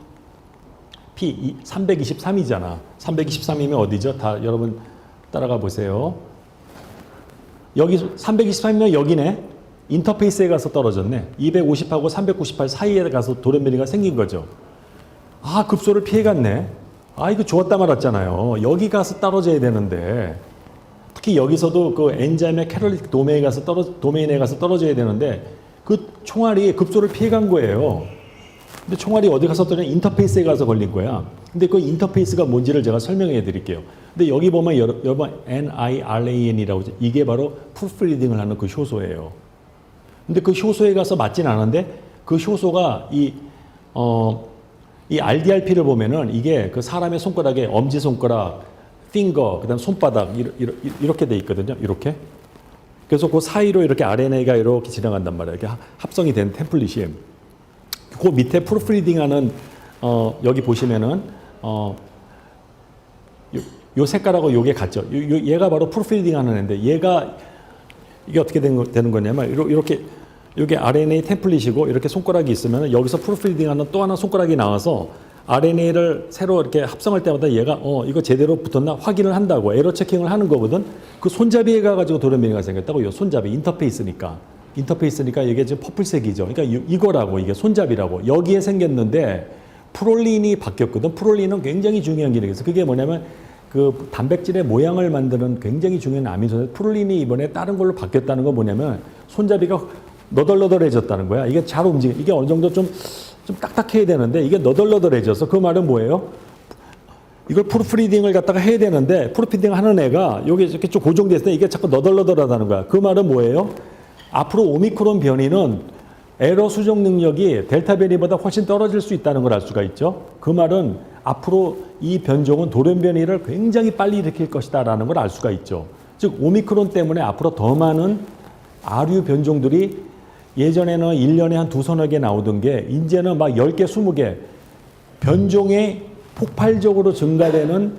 323이잖아. 323이면 어디죠? 다 여러분 따라가 보세요. 여기 323이면 여기네. 인터페이스에 가서 떨어졌네. 250하고 398 사이에 가서 돌연변이가 생긴 거죠. 급소를 피해갔네. 이거 좋았다 말았잖아요. 여기 가서 떨어져야 되는데 특히 여기서도 그 엔자임의 캐롤릭 도메인에 가서 떨어져야 되는데 그 총알이 급소를 피해간 거예요. 근데 총알이 어디 가서 떨어지냐? 인터페이스에 가서 걸린 거야. 근데 그 인터페이스가 뭔지를 제가 설명해 드릴게요. 근데 여기 보면 여러분 NIRAN이라고 하죠. 이게 바로 프루프리딩을 하는 그 효소예요. 근데 그 효소에 가서 맞진 않은데 그 효소가 이 RDRP를 보면은 이게 그 사람의 손가락에 엄지손가락, 핑거, 그 다음 손바닥 이렇게 돼 있거든요. 이렇게. 그래서 그 사이로 이렇게 RNA가 이렇게 지나간단 말이에요. 이렇게 합성이 된 템플릿이. 그 밑에 프루프리딩 하는, 여기 보시면은, 요 색깔하고 요게 같죠. 얘가 바로 프루프리딩 하는 애인데, 이게 어떻게 되는 거냐면, 이렇게, 요게 RNA 템플릿이고, 이렇게 손가락이 있으면 여기서 프루프리딩 하는 또 하나 손가락이 나와서 RNA를 새로 이렇게 합성할 때마다 얘가 이거 제대로 붙었나 확인을 한다고 에러 체킹을 하는 거거든. 그 손잡이에 가가지고 돌연변이가 생겼다고. 요 손잡이 인터페이스니까 이게 지금 퍼플색이죠. 그러니까 이거라고, 이게 손잡이라고. 여기에 생겼는데 프롤린이 바뀌었거든. 프롤린은 굉장히 중요한 기능이 있어. 그게 뭐냐면 그 단백질의 모양을 만드는 굉장히 중요한 아미노산. 프롤린이 이번에 다른 걸로 바뀌었다는 건 뭐냐면 손잡이가 너덜너덜해졌다는 거야. 이게 잘 움직여. 이게 어느 정도 좀 딱딱해야 되는데 이게 너덜너덜해져서 그 말은 뭐예요? 이걸 프루프리딩을 갖다가 해야 되는데 프루프리딩 하는 애가 여기 이렇게 좀 고정됐을 때 이게 자꾸 너덜너덜하다는 거야. 그 말은 뭐예요? 앞으로 오미크론 변이는 에러 수정 능력이 델타 변이보다 훨씬 떨어질 수 있다는 걸 알 수가 있죠. 그 말은 앞으로 이 변종은 돌연변이를 굉장히 빨리 일으킬 것이다라는 걸 알 수가 있죠. 즉 오미크론 때문에 앞으로 더 많은 아류 변종들이 예전에는 1년에 한 2-3여 개 나오던 게 이제는 막 10개, 20개 변종이 폭발적으로 증가되는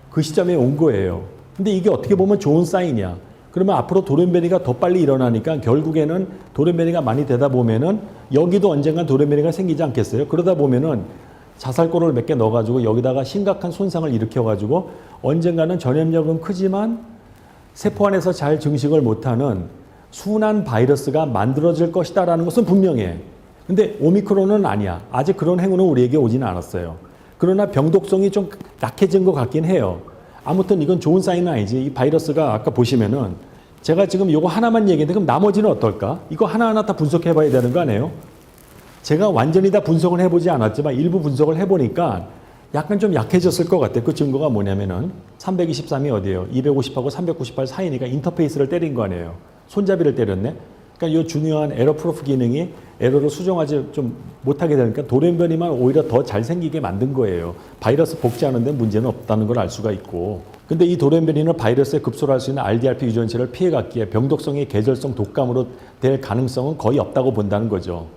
그 시점에 온 거예요. 근데 이게 어떻게 보면 좋은 사인이야. 그러면 앞으로 돌연변이가 더 빨리 일어나니까 결국에는 돌연변이가 많이 되다 보면은 여기도 언젠간 돌연변이가 생기지 않겠어요? 그러다 보면은 자살골을 몇 개 넣어가지고 여기다가 심각한 손상을 일으켜가지고 언젠가는 전염력은 크지만 세포 안에서 잘 증식을 못하는 순한 바이러스가 만들어질 것이다라는 것은 분명해. 근데 오미크론은 아니야. 아직 그런 행운은 우리에게 오지는 않았어요. 그러나 병독성이 좀 약해진 것 같긴 해요. 아무튼 이건 좋은 사인은 아니지. 이 바이러스가 아까 보시면은 제가 지금 이거 하나만 얘기했는데 그럼 나머지는 어떨까? 이거 하나하나 다 분석해 봐야 되는 거 아니에요? 제가 완전히 다 분석을 해보지 않았지만 일부 분석을 해보니까 약간 좀 약해졌을 것 같아요. 그 증거가 뭐냐면은 323이 어디예요? 250하고 398 사이니까 인터페이스를 때린 거 아니에요. 손잡이를 때렸네. 그러니까 이 중요한 에러 프루프 기능이 에러를 수정하지 좀 못하게 되니까 돌연변이만 오히려 더 잘 생기게 만든 거예요. 바이러스 복제하는 데 문제는 없다는 걸 알 수가 있고. 근데 이 돌연변이는 바이러스에 급소할 수 있는 RDRP 유전체를 피해갔기에 병독성이 계절성 독감으로 될 가능성은 거의 없다고 본다는 거죠.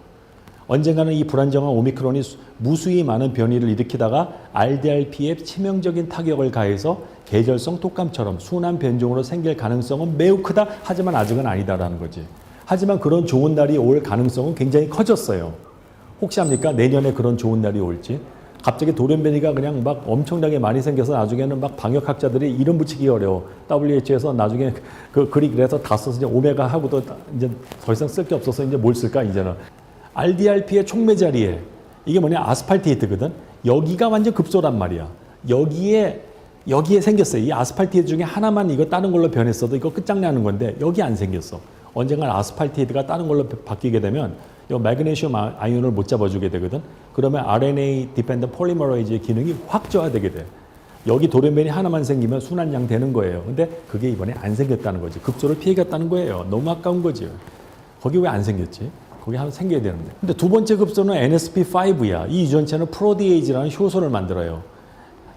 언젠가는 이 불안정한 오미크론이 무수히 많은 변이를 일으키다가 RDRP에 치명적인 타격을 가해서 계절성 독감처럼 순환 변종으로 생길 가능성은 매우 크다. 하지만 아직은 아니다라는 거지. 하지만 그런 좋은 날이 올 가능성은 굉장히 커졌어요. 혹시 합니까? 내년에 그런 좋은 날이 올지. 갑자기 돌연변이가 그냥 막 엄청나게 많이 생겨서 나중에는 막 방역학자들이 이름 붙이기 어려워. WHO에서 나중에 그 글이 그래서 다 써서 이제 오메가 하고도 이제 더 이상 쓸 게 없어서 이제 뭘 쓸까 이제는. RDRP의 촉매 자리에 이게 뭐냐 아스팔테이트거든. 여기가 완전 급소란 말이야. 여기에 생겼어요. 이 아스팔테이트 중에 하나만 이거 다른 걸로 변했어도 이거 끝장나는 건데 여기 안 생겼어. 언젠간 아스팔테이트가 다른 걸로 바뀌게 되면 이 매그네슘 아이온을 못 잡아주게 되거든. 그러면 RNA 디펜던트 폴리머레이즈의 기능이 확 저하되게 돼. 여기 돌연변이 하나만 생기면 순환양 되는 거예요. 근데 그게 이번에 안 생겼다는 거지. 급소를 피해갔다는 거예요. 너무 아까운 거지. 거기 왜 안 생겼지? 거기 하나 생겨야 되는데. 근데 두 번째 급소는 NSP5야. 이 유전체는 프로디에이즈라는 효소를 만들어요.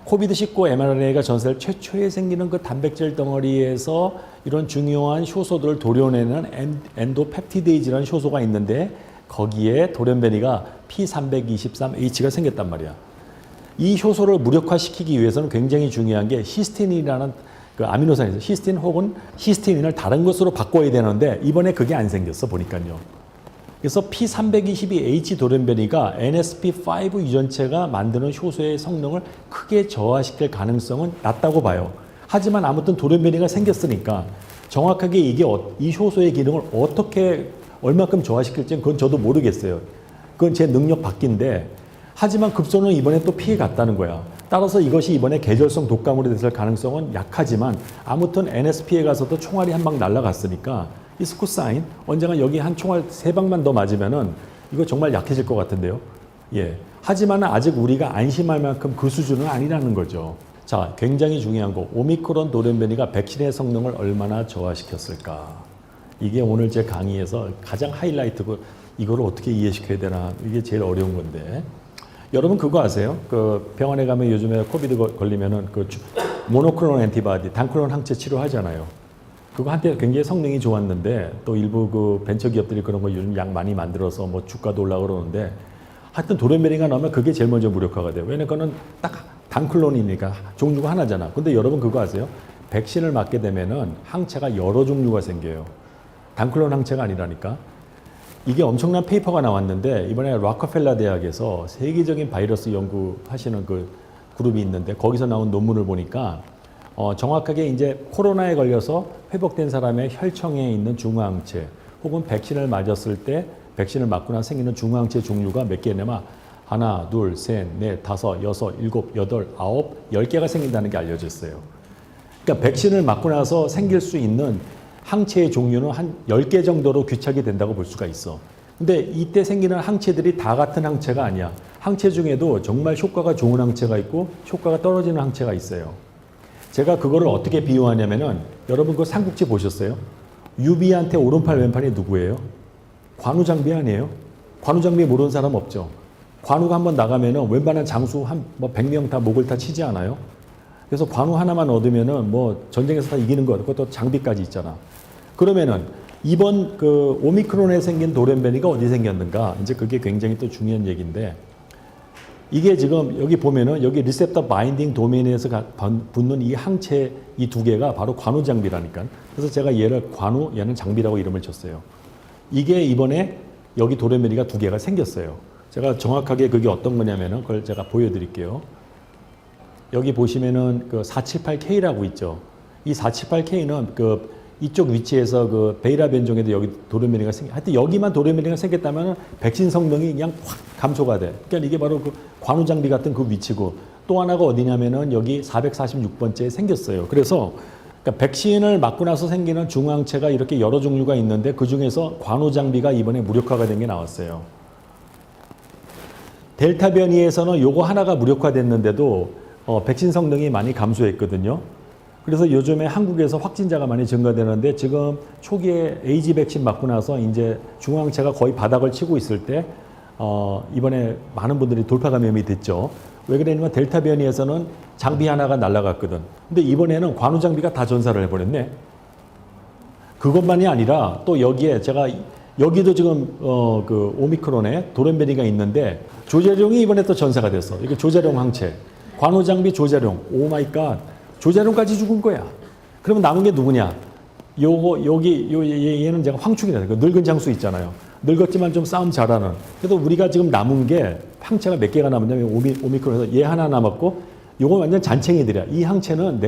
코비드19 mRNA가 전세를 최초에 생기는 그 단백질 덩어리에서 이런 중요한 효소들을 도려내는 엔도펩티데이즈라는 효소가 있는데 거기에 돌연변이가 P323H가 생겼단 말이야. 이 효소를 무력화시키기 위해서는 굉장히 중요한 게 히스틴이라는 그 아미노산이 있어요. 히스틴 혹은 히스틴을 다른 것으로 바꿔야 되는데 이번에 그게 안 생겼어 보니까요. 그래서 P322H 돌연변이가 NSP5 유전체가 만드는 효소의 성능을 크게 저하시킬 가능성은 낮다고 봐요. 하지만 아무튼 돌연변이가 생겼으니까 정확하게 이게 이 효소의 기능을 어떻게 얼마큼 저하시킬지는 그건 저도 모르겠어요. 그건 제 능력 밖인데 하지만 급소는 이번에 또 피해갔다는 거야. 따라서 이것이 이번에 계절성 독감으로 됐을 가능성은 약하지만 아무튼 NSP에 가서도 총알이 한 방 날아갔으니까 이 스쿠사인 언젠가 여기 한 총알 3방만 더 맞으면은 이거 정말 약해질 것 같은데요. 예. 하지만 아직 우리가 안심할 만큼 그 수준은 아니라는 거죠. 자, 굉장히 중요한 거. 오미크론 돌연변이가 백신의 성능을 얼마나 저하시켰을까. 이게 오늘 제 강의에서 가장 하이라이트고 이거를 어떻게 이해시켜야 되나. 이게 제일 어려운 건데. 여러분 그거 아세요? 그 병원에 가면 요즘에 코비드 걸리면은 그 모노클론 엔티바디, 단클론 항체 치료하잖아요. 그거 한때 굉장히 성능이 좋았는데 또 일부 그 벤처 기업들이 그런 거 요즘 약 많이 만들어서 뭐 주가도 올라가 그러는데 하여튼 돌연변이가 나오면 그게 제일 먼저 무력화가 돼요. 왜냐면 그거는 딱 단클론이니까 종류가 하나잖아. 근데 여러분 그거 아세요? 백신을 맞게 되면은 항체가 여러 종류가 생겨요. 단클론 항체가 아니라니까. 이게 엄청난 페이퍼가 나왔는데 이번에 록펠러 대학에서 세계적인 바이러스 연구하시는 그 그룹이 있는데 거기서 나온 논문을 보니까 정확하게 이제 코로나에 걸려서 회복된 사람의 혈청에 있는 중화항체 혹은 백신을 맞았을 때 백신을 맞고 나서 생기는 중화항체 종류가 몇 개냐면 하나, 둘, 셋, 넷, 다섯, 여섯, 일곱, 여덟, 아홉, 10개가 생긴다는 게 알려졌어요. 그러니까 백신을 맞고 나서 생길 수 있는 항체의 종류는 한 10개 정도로 규착이 된다고 볼 수가 있어. 근데 이때 생기는 항체들이 다 같은 항체가 아니야. 항체 중에도 정말 효과가 좋은 항체가 있고 효과가 떨어지는 항체가 있어요. 제가 그거를 어떻게 비유하냐면은 여러분 그 삼국지 보셨어요? 유비한테 오른팔 왼팔이 누구예요? 관우장비 아니에요? 관우장비 모르는 사람 없죠? 관우가 한번 나가면은 웬만한 장수 한 뭐 100명 다 목을 다 치지 않아요? 그래서 관우 하나만 얻으면은 뭐 전쟁에서 다 이기는 거 그것도 장비까지 있잖아. 그러면은 이번 그 오미크론에 생긴 돌연변이가 어디 생겼는가? 이제 그게 굉장히 또 중요한 얘기인데 이게 지금 여기 보면은 여기 리셉터 바인딩 도메인에서 붙는 이 항체 이 두 개가 바로 관우 장비라니까. 그래서 제가 얘를 관우, 얘는 장비라고 이름을 줬어요. 이게 이번에 여기 돌연변이가 두 개가 생겼어요. 제가 정확하게 그게 어떤 거냐면은 그걸 제가 보여드릴게요. 여기 보시면은 그 478K라고 있죠. 이 478K는 그 이쪽 위치에서 그 베이라 변종에도 여기 돌연변이가 하여튼 여기만 돌연변이가 생겼다면 백신 성능이 그냥 확 감소가 돼. 그러니까 이게 바로 그 관우 장비 같은 그 위치고 또 하나가 어디냐면은 여기 446번째에 생겼어요. 그래서 그러니까 백신을 맞고 나서 생기는 중앙체가 이렇게 여러 종류가 있는데 그 중에서 관우 장비가 이번에 무력화가 된 게 나왔어요. 델타 변이에서는 요거 하나가 무력화됐는데도 백신 성능이 많이 감소했거든요. 그래서 요즘에 한국에서 확진자가 많이 증가되는데 지금 초기에 AZ 백신 맞고 나서 이제 중앙체가 거의 바닥을 치고 있을 때 이번에 많은 분들이 돌파 감염이 됐죠. 왜 그러냐면 델타 변이에서는 장비 하나가 날아갔거든. 근데 이번에는 관우 장비가 다 전사를 해버렸네. 그것만이 아니라 또 여기에 제가 여기도 지금 그 오미크론에 돌연변이가 있는데 조자룡이 이번에 또 전사가 됐어. 이게 조자룡 항체. 관우 장비 조자룡. 오 마이 갓. 조자룡까지 죽은 거야. 그러면 남은 게 누구냐? 얘는 제가 황충이다. 그 늙은 장수 있잖아요. 늙었지만 좀 싸움 잘하는. 그래도 우리가 지금 남은 게 항체가 몇 개가 남았냐면 오미크론에서 얘 하나 남았고 요거 완전 잔챙이들이야. 이 항체는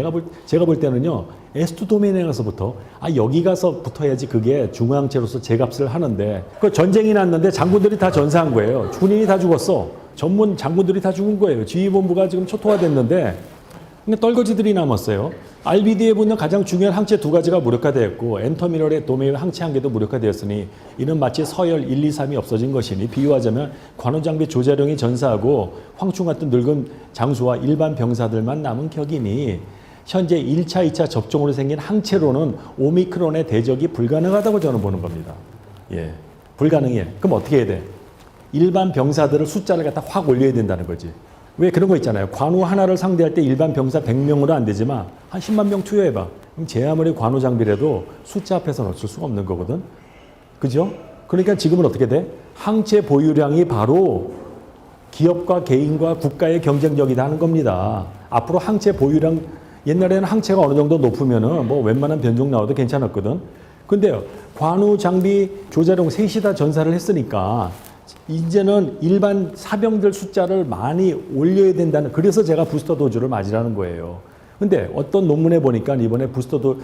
제가 볼 때는요. S2 도메인에 가서부터 여기 가서 붙어야지 그게 중앙체로서 제값을 하는데 그 전쟁이 났는데 장군들이 다 전사한 거예요. 군인이 다 죽었어. 전문 장군들이 다 죽은 거예요. 지휘본부가 지금 초토화됐는데 근데 떨거지들이 남았어요. RBD에 붙는 가장 중요한 항체 두 가지가 무력화되었고 엔터미널의 도메인 항체 한 개도 무력화되었으니 이는 마치 서열 1, 2, 3이 없어진 것이니 비유하자면 관우장비 조자룡이 전사하고 황충 같은 늙은 장수와 일반 병사들만 남은 격이니 현재 1차, 2차 접종으로 생긴 항체로는 오미크론의 대적이 불가능하다고 저는 보는 겁니다. 예, 불가능해. 그럼 어떻게 해야 돼? 일반 병사들을 숫자를 갖다 확 올려야 된다는 거지. 왜 그런 거 있잖아요. 관우 하나를 상대할 때 일반 병사 100명으로 안 되지만 한 10만 명 투여해봐. 그럼 제 아무리 관우 장비라도 숫자 앞에서는 어쩔 수가 없는 거거든. 그죠? 그러니까 지금은 어떻게 돼? 항체 보유량이 바로 기업과 개인과 국가의 경쟁력이다 하는 겁니다. 앞으로 항체 보유량, 옛날에는 항체가 어느 정도 높으면은 뭐 웬만한 변종 나와도 괜찮았거든. 근데 관우 장비 조자룡 셋이 다 전사를 했으니까 이제는 일반 사병들 숫자를 많이 올려야 된다는, 그래서 제가 부스터 도주를 맞으라는 거예요. 근데 어떤 논문에 보니까 이번에 부스터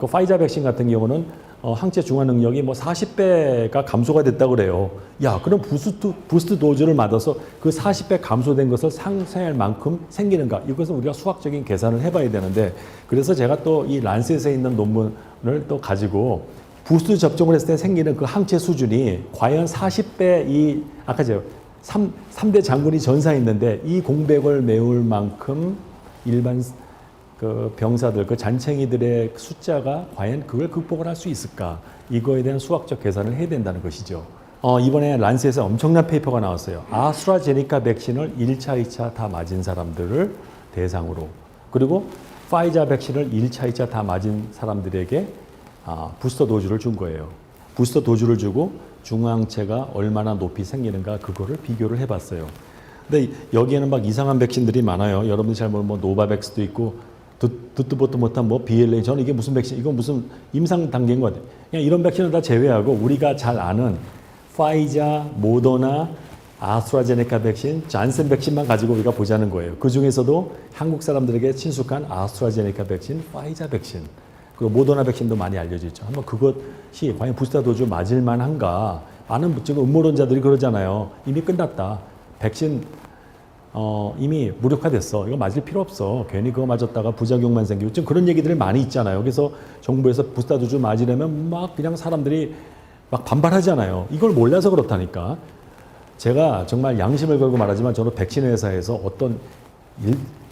그 파이자 백신 같은 경우는 항체 중화 능력이 뭐 40배가 감소가 됐다고 그래요. 야, 그럼 부스트 도주를 맞아서 그 40배 감소된 것을 상쇄할 만큼 생기는가? 이것은 우리가 수학적인 계산을 해봐야 되는데, 그래서 제가 또 이 란셋에 있는 논문을 또 가지고 부스트 접종을 했을 때 생기는 그 항체 수준이 과연 40배 이 아까 제가 3대 장군이 전사했는데 이 공백을 메울 만큼 일반 그 병사들, 그 잔챙이들의 숫자가 과연 그걸 극복을 할 수 있을까? 이거에 대한 수학적 계산을 해야 된다는 것이죠. 이번에 란셋에 엄청난 페이퍼가 나왔어요. 아스트라제네카 백신을 1차, 2차 다 맞은 사람들을 대상으로, 그리고 파이자 백신을 1차, 2차 다 맞은 사람들에게 부스터 도주를 준 거예요. 부스터 도주를 주고 중앙체가 얼마나 높이 생기는가 그거를 비교를 해봤어요. 근데 여기에는 막 이상한 백신들이 많아요. 여러분들 잘 모르는 뭐 노바백스도 있고 듣도 보도 못한 뭐 BLA, 저는 이게 무슨 백신, 이건 무슨 임상 단계인 것 같아요. 그냥 이런 백신을 다 제외하고 우리가 잘 아는 파이자, 모더나, 아스트라제네카 백신, 잔센 백신만 가지고 우리가 보자는 거예요. 그 중에서도 한국 사람들에게 친숙한 아스트라제네카 백신, 파이자 백신, 그리고 모더나 백신도 많이 알려져 있죠. 한번 그것이 과연 부스터 도주 맞을 만한가? 많은 지금 음모론자들이 그러잖아요. 이미 끝났다. 백신 이미 무력화됐어. 이거 맞을 필요 없어. 괜히 그거 맞았다가 부작용만 생기고 지금 그런 얘기들이 많이 있잖아요. 그래서 정부에서 부스터 도주 맞으려면 막 그냥 사람들이 막 반발하잖아요. 이걸 몰라서 그렇다니까. 제가 정말 양심을 걸고 말하지만 저는 백신 회사에서 어떤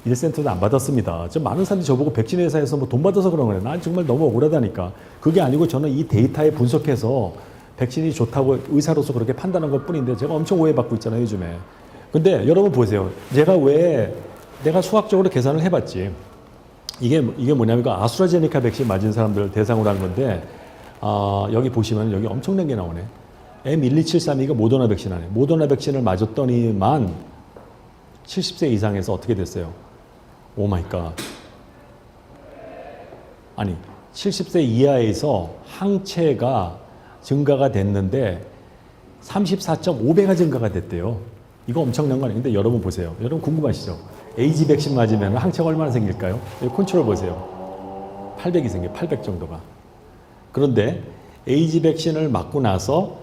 1센트도 안 받았습니다. 좀 많은 사람들이 저보고 백신 회사에서 뭐 돈 받아서 그런 거예요. 난 정말 너무 억울하다니까. 그게 아니고 저는 이 데이터에 분석해서 백신이 좋다고 의사로서 그렇게 판단한 것 뿐인데 제가 엄청 오해받고 있잖아요, 요즘에. 근데 여러분 보세요. 내가 수학적으로 계산을 해봤지. 이게 뭐냐면 아스트라제네카 백신 맞은 사람들 대상으로 한 건데, 여기 보시면 여기 엄청난 게 나오네. M12732가 모더나 백신 아니에요. 모더나 백신을 맞았더니만 70세 이상에서 어떻게 됐어요? 오 마이 갓. 아니, 70세 이하에서 항체가 증가가 됐는데 34.5배가 증가가 됐대요. 이거 엄청난 거 아니에요? 근데 여러분 보세요. 여러분 궁금하시죠? AZ 백신 맞으면 항체가 얼마나 생길까요? 여기 컨트롤 보세요. 800이 생겨요. 800 정도가. 그런데 AZ 백신을 맞고 나서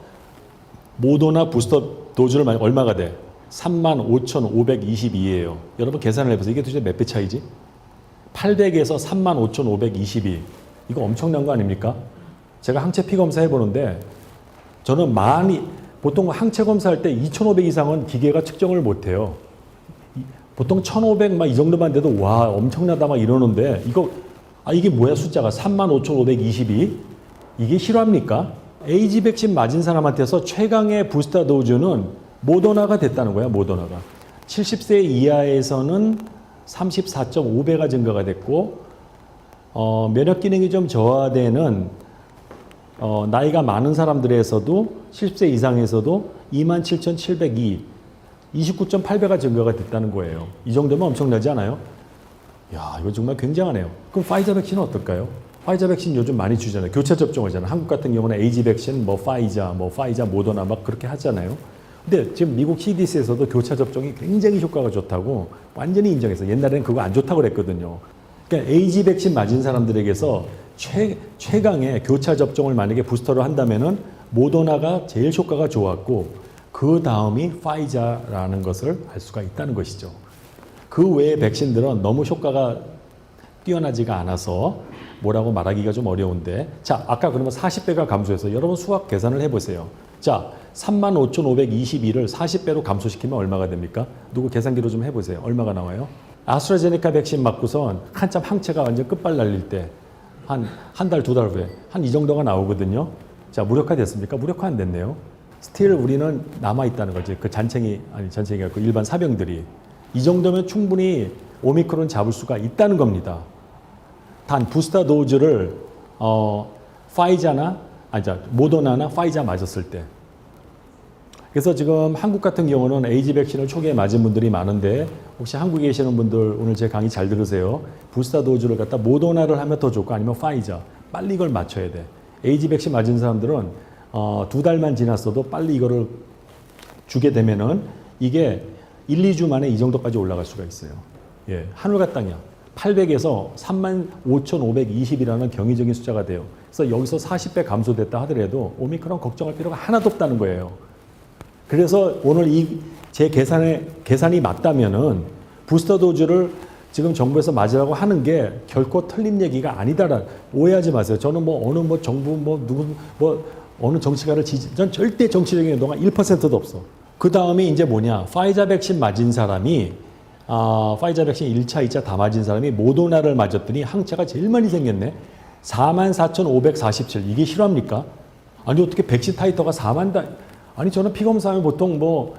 모더나 부스터 도주를 맞으면 얼마가 돼? 35,522예요. 여러분 계산을 해보세요. 이게 도대체 몇 배 차이지? 800에서 35,522. 이거 엄청난 거 아닙니까? 제가 항체 피 검사 해보는데 저는 보통 항체 검사할 때 2,500 이상은 기계가 측정을 못해요. 보통 1,500 막 이 정도만 돼도 와 엄청나다 막 이러는데 이게 뭐야 숫자가 35,522? 이게 실화입니까? 에이지 백신 맞은 사람한테서 최강의 부스터 도즈는 모더나가 됐다는 거야. 모더나가 70세 이하에서는 34.5배가 증가가 됐고 면역 기능이 좀 저하되는 나이가 많은 사람들에서도 70세 이상에서도 27,702 29.8배가 증가가 됐다는 거예요. 이 정도면 엄청나지 않아요? 야, 이거 정말 굉장하네요. 그럼 파이자 백신은 어떨까요? 파이자 백신 요즘 많이 주잖아요. 교차 접종하잖아요. 한국 같은 경우는 에이지 백신, 파이자, 모더나 막 그렇게 하잖아요. 근데 지금 미국 CDC에서도 교차 접종이 굉장히 효과가 좋다고 완전히 인정해서 옛날에는 그거 안 좋다고 그랬거든요. 그러니까 에이지 백신 맞은 사람들에게서 최강의 교차 접종을 만약에 부스터로 한다면은 모더나가 제일 효과가 좋았고 그 다음이 파이자라는 것을 알 수가 있다는 것이죠. 그 외의 백신들은 너무 효과가 뛰어나지가 않아서 뭐라고 말하기가 좀 어려운데 자 아까 그러면 40배가 감소해서 여러분 수학 계산을 해보세요. 자 35,522를 40배로 감소시키면 얼마가 됩니까? 누구 계산기로 좀 해보세요. 얼마가 나와요? 아스트라제네카 백신 맞고선 한참 항체가 완전 끝발 날릴 때 한 달, 두 달 후에 한 이 정도가 나오거든요. 자 무력화됐습니까? 무력화 안 됐네요. 스틸 우리는 남아있다는 거지. 그 잔챙이 아니고 그 일반 사병들이 이 정도면 충분히 오미크론 잡을 수가 있다는 겁니다. 단 부스터 도즈를 모더나나 파이자 맞았을 때. 그래서 지금 한국 같은 경우는 에이지 백신을 초기에 맞은 분들이 많은데 혹시 한국에 계시는 분들 오늘 제 강의 잘 들으세요. 부스터 도즈를 갖다 모더나를 하면 더 좋고 아니면 파이자 빨리 이걸 맞춰야 돼. 에이지 백신 맞은 사람들은 2달만 지났어도 빨리 이거를 주게 되면은 이게 1, 2주 만에 이 정도까지 올라갈 수가 있어요. 예, 하늘과 땅이야. 800에서 35,520이라는 경이적인 숫자가 돼요. 그래서 여기서 40배 감소됐다 하더라도 오미크론 걱정할 필요가 하나도 없다는 거예요. 그래서 오늘 제 계산이 맞다면은 부스터 도즈를 지금 정부에서 맞으라고 하는 게 결코 틀린 얘기가 아니다라 오해하지 마세요. 저는 어느 정부 어느 정치가를 전 절대 정치적인 행동가 1%도 없어. 그 다음에 이제 뭐냐 파이자 백신 맞은 사람이 파이자 백신 1차, 2차 다 맞은 사람이 모더나를 맞았더니 항체가 제일 많이 생겼네. 44,547 이게 실화입니까? 아니 어떻게 백신 타이터가 4만 다 아니 저는 피검사하면 보통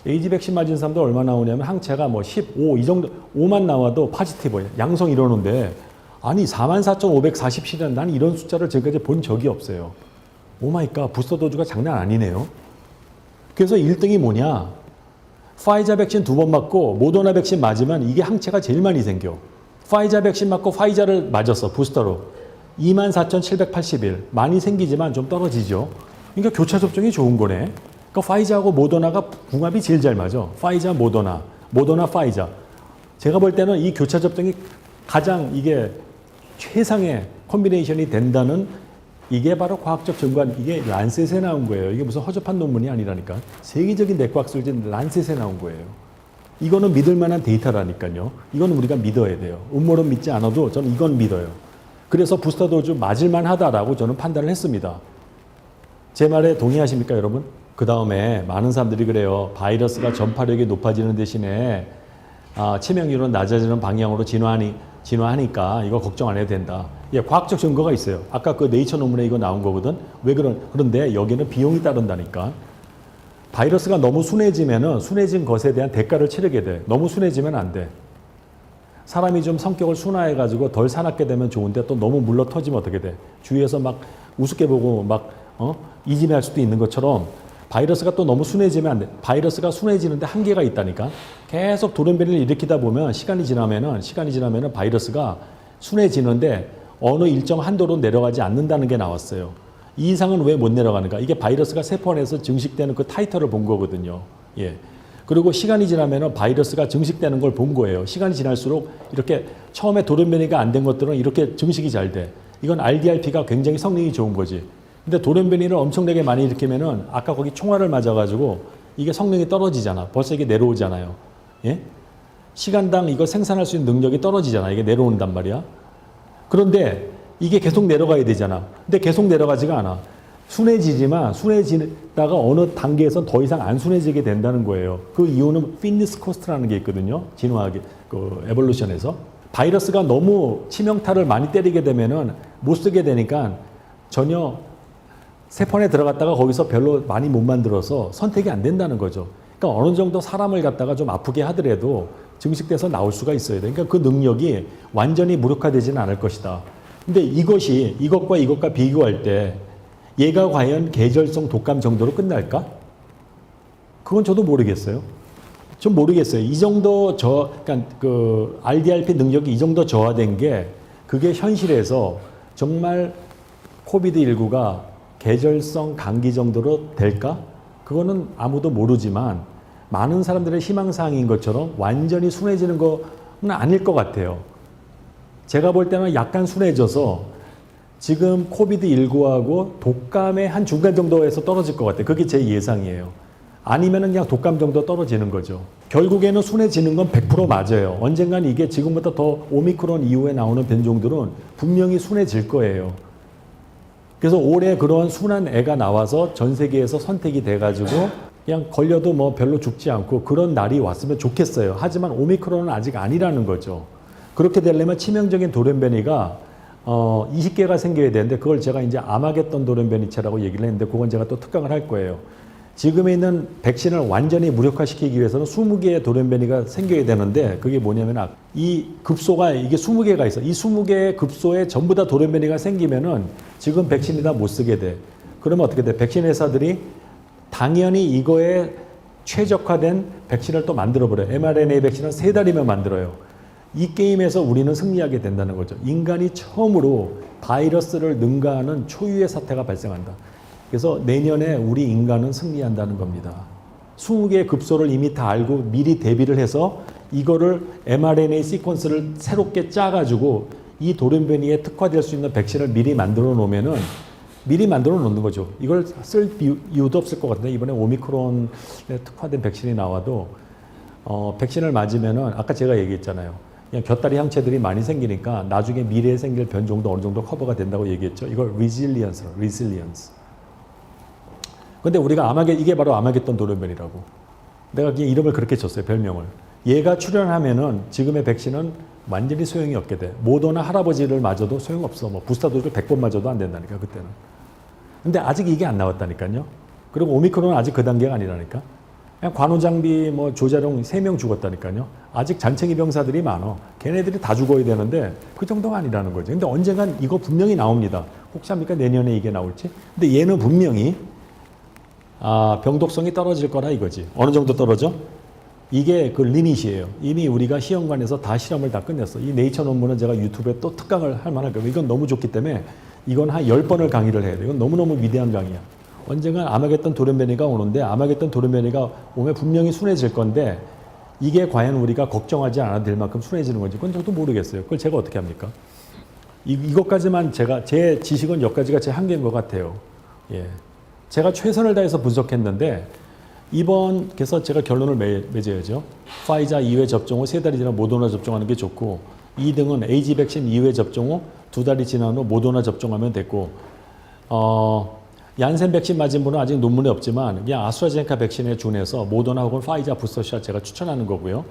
에이지 백신 맞은 사람도 얼마 나오냐면 항체가 15 이 정도 5만 나와도 파지티브예요. 양성 이러는데 아니 44,547이라는 난 이런 숫자를 지금까지 본 적이 없어요. 오마이갓 부스터 도즈가 장난 아니네요. 그래서 1등이 뭐냐 파이자 백신 2번 맞고 모더나 백신 맞으면 이게 항체가 제일 많이 생겨. 파이자 백신 맞고 파이자를 맞았어 부스터로 24,781 많이 생기지만 좀 떨어지죠. 그러니까 교차 접종이 좋은 거네. 그러니까 파이자하고 모더나가 궁합이 제일 잘 맞아. 파이자 모더나 파이자. 제가 볼 때는 이 교차 접종이 가장 이게 최상의 콤비네이션이 된다는 이게 바로 과학적 증거, 이게 란셋에 나온 거예요. 이게 무슨 허접한 논문이 아니라니까. 세계적인 내과학술진 란셋에 나온 거예요. 이거는 믿을 만한 데이터라니까요. 이거는 우리가 믿어야 돼요. 음모론 믿지 않아도 저는 이건 믿어요. 그래서 부스터 도즈 맞을만 하다라고 저는 판단을 했습니다. 제 말에 동의하십니까, 여러분? 그 다음에 많은 사람들이 그래요. 바이러스가 전파력이 높아지는 대신에 치명률은 낮아지는 방향으로 진화하니까 이거 걱정 안 해도 된다. 예, 과학적 증거가 있어요. 아까 그 네이처 논문에 이거 나온 거거든. 그런데 여기는 비용이 따른다니까. 바이러스가 너무 순해진 것에 대한 대가를 치르게 돼. 너무 순해지면 안 돼. 사람이 좀 성격을 순화해가지고 덜 사납게 되면 좋은데 또 너무 물러 터지면 어떻게 돼? 주위에서 막 우습게 보고 이지매할 수도 있는 것처럼 바이러스가 또 너무 순해지면 안 돼. 바이러스가 순해지는데 한계가 있다니까. 계속 돌연변이를 일으키다 보면 시간이 지나면은 바이러스가 순해지는데 어느 일정 한도로 내려가지 않는다는 게 나왔어요. 이 이상은 왜 못 내려가는가? 이게 바이러스가 세포 안에서 증식되는 그 타이터를 본 거거든요. 예. 그리고 시간이 지나면은 바이러스가 증식되는 걸 본 거예요. 시간이 지날수록 이렇게 처음에 돌연변이가 안 된 것들은 이렇게 증식이 잘 돼. 이건 RDRP가 굉장히 성능이 좋은 거지. 근데 돌연변이를 엄청나게 많이 일으키면은 아까 거기 총알을 맞아가지고 이게 성능이 떨어지잖아. 벌써 이게 내려오잖아요. 예? 시간당 이거 생산할 수 있는 능력이 떨어지잖아. 이게 내려온단 말이야. 그런데 이게 계속 내려가야 되잖아. 근데 계속 내려가지가 않아. 순해지지만 순해지다가 어느 단계에서 더 이상 안 순해지게 된다는 거예요. 그 이유는 피니스 코스트라는 게 있거든요. 진화학의 그 에볼루션에서. 바이러스가 너무 치명타를 많이 때리게 되면은 못 쓰게 되니까 전혀 세포에 들어갔다가 거기서 별로 많이 못 만들어서 선택이 안 된다는 거죠. 그러니까 어느 정도 사람을 갖다가 좀 아프게 하더라도 증식돼서 나올 수가 있어야 돼. 그러니까 그 능력이 완전히 무력화되지는 않을 것이다. 근데 이것이 이것과 비교할 때 얘가 과연 계절성 독감 정도로 끝날까? 그건 저도 모르겠어요. 좀 모르겠어요. 이 정도 그러니까 그 RDRP 능력이 이 정도 저하된 게 그게 현실에서 정말 코비드19가 계절성 감기 정도로 될까? 그거는 아무도 모르지만 많은 사람들의 희망사항인 것처럼 완전히 순해지는 건 아닐 것 같아요. 제가 볼 때는 약간 순해져서 지금 코비드19하고 독감의 한 중간 정도에서 떨어질 것 같아요. 그게 제 예상이에요. 아니면은 그냥 독감 정도 떨어지는 거죠. 결국에는 순해지는 건 100% 맞아요. 언젠간 이게 지금부터 더 오미크론 이후에 나오는 변종들은 분명히 순해질 거예요. 그래서 올해 그런 순한 애가 나와서 전 세계에서 선택이 돼가지고 그냥 걸려도 뭐 별로 죽지 않고 그런 날이 왔으면 좋겠어요. 하지만 오미크론은 아직 아니라는 거죠. 그렇게 되려면 치명적인 돌연변이가 20개가 생겨야 되는데 그걸 제가 이제 아마겟돈 돌연변이체라고 얘기를 했는데 그건 제가 또 특강을 할 거예요. 지금에 있는 백신을 완전히 무력화시키기 위해서는 20개의 돌연변이가 생겨야 되는데 그게 뭐냐면 이 급소가 이게 20개가 있어. 이 20개의 급소에 전부 다 돌연변이가 생기면은 지금 백신이 다 못 쓰게 돼. 그러면 어떻게 돼? 백신 회사들이 당연히 이거에 최적화된 백신을 또 만들어버려요. mRNA 백신은 3달이면 만들어요. 이 게임에서 우리는 승리하게 된다는 거죠. 인간이 처음으로 바이러스를 능가하는 초유의 사태가 발생한다. 그래서 내년에 우리 인간은 승리한다는 겁니다. 20개의 급소를 이미 다 알고 미리 대비를 해서 이거를 mRNA 시퀀스를 새롭게 짜가지고 이 돌연변이에 특화될 수 있는 백신을 미리 만들어 놓으면은 미리 만들어 놓는 거죠. 이걸 쓸 이유도 없을 것 같은데 이번에 오미크론에 특화된 백신이 나와도 백신을 맞으면은 아까 제가 얘기했잖아요. 그냥 곁다리 항체들이 많이 생기니까 나중에 미래에 생길 변종도 어느 정도 커버가 된다고 얘기했죠. 이걸 resilience. 근데 우리가 이게 바로 아마겟돈 돌연변이라고. 내가 그냥 이름을 그렇게 줬어요, 별명을. 얘가 출현하면은 지금의 백신은 완전히 소용이 없게 돼. 모더나 할아버지를 맞아도 소용없어. 뭐 부스터 도즈 100번 맞아도 안 된다니까, 그때는. 근데 아직 이게 안 나왔다니까요. 그리고 오미크론은 아직 그 단계가 아니라니까. 그냥 관우장비 뭐 조자룡 3명 죽었다니까요. 아직 잔챙이 병사들이 많어. 걔네들이 다 죽어야 되는데 그 정도가 아니라는 거죠. 근데 언젠간 이거 분명히 나옵니다. 혹시 합니까? 내년에 이게 나올지? 근데 얘는 분명히 병독성이 떨어질 거라 이거지. 어느 정도 떨어져? 이게 그 리밋이에요. 이미 우리가 시험관에서 다 실험을 다 끝냈어. 이 네이처 논문은 제가 유튜브에 또 특강을 할 만할 거예요. 이건 너무 좋기 때문에 이건 한 10번을 강의를 해야 돼요. 이건 너무너무 위대한 강의야. 언젠간 아마겟돈 돌연변이가 오는데 아마겟돈 돌연변이가 오면 분명히 순해질 건데 이게 과연 우리가 걱정하지 않아도 될 만큼 순해지는 건지 그건 저도 모르겠어요. 그걸 제가 어떻게 합니까? 이것까지만 제 지식은 여기까지가 제 한계인 것 같아요. 예. 제가 최선을 다해서 분석했는데 그래서 제가 결론을 맺어야죠. 파이자 2회 접종 후 3달이 지나 모더나 접종하는 게 좋고 2등은 에이지 백신 2회 접종 후 2달이 지난 후 모더나 접종하면 됐고 얀센 백신 맞은 분은 아직 논문이 없지만 그냥 아스트라제네카 백신에 준해서 모더나 혹은 파이자 부스터샷 제가 추천하는 거고요.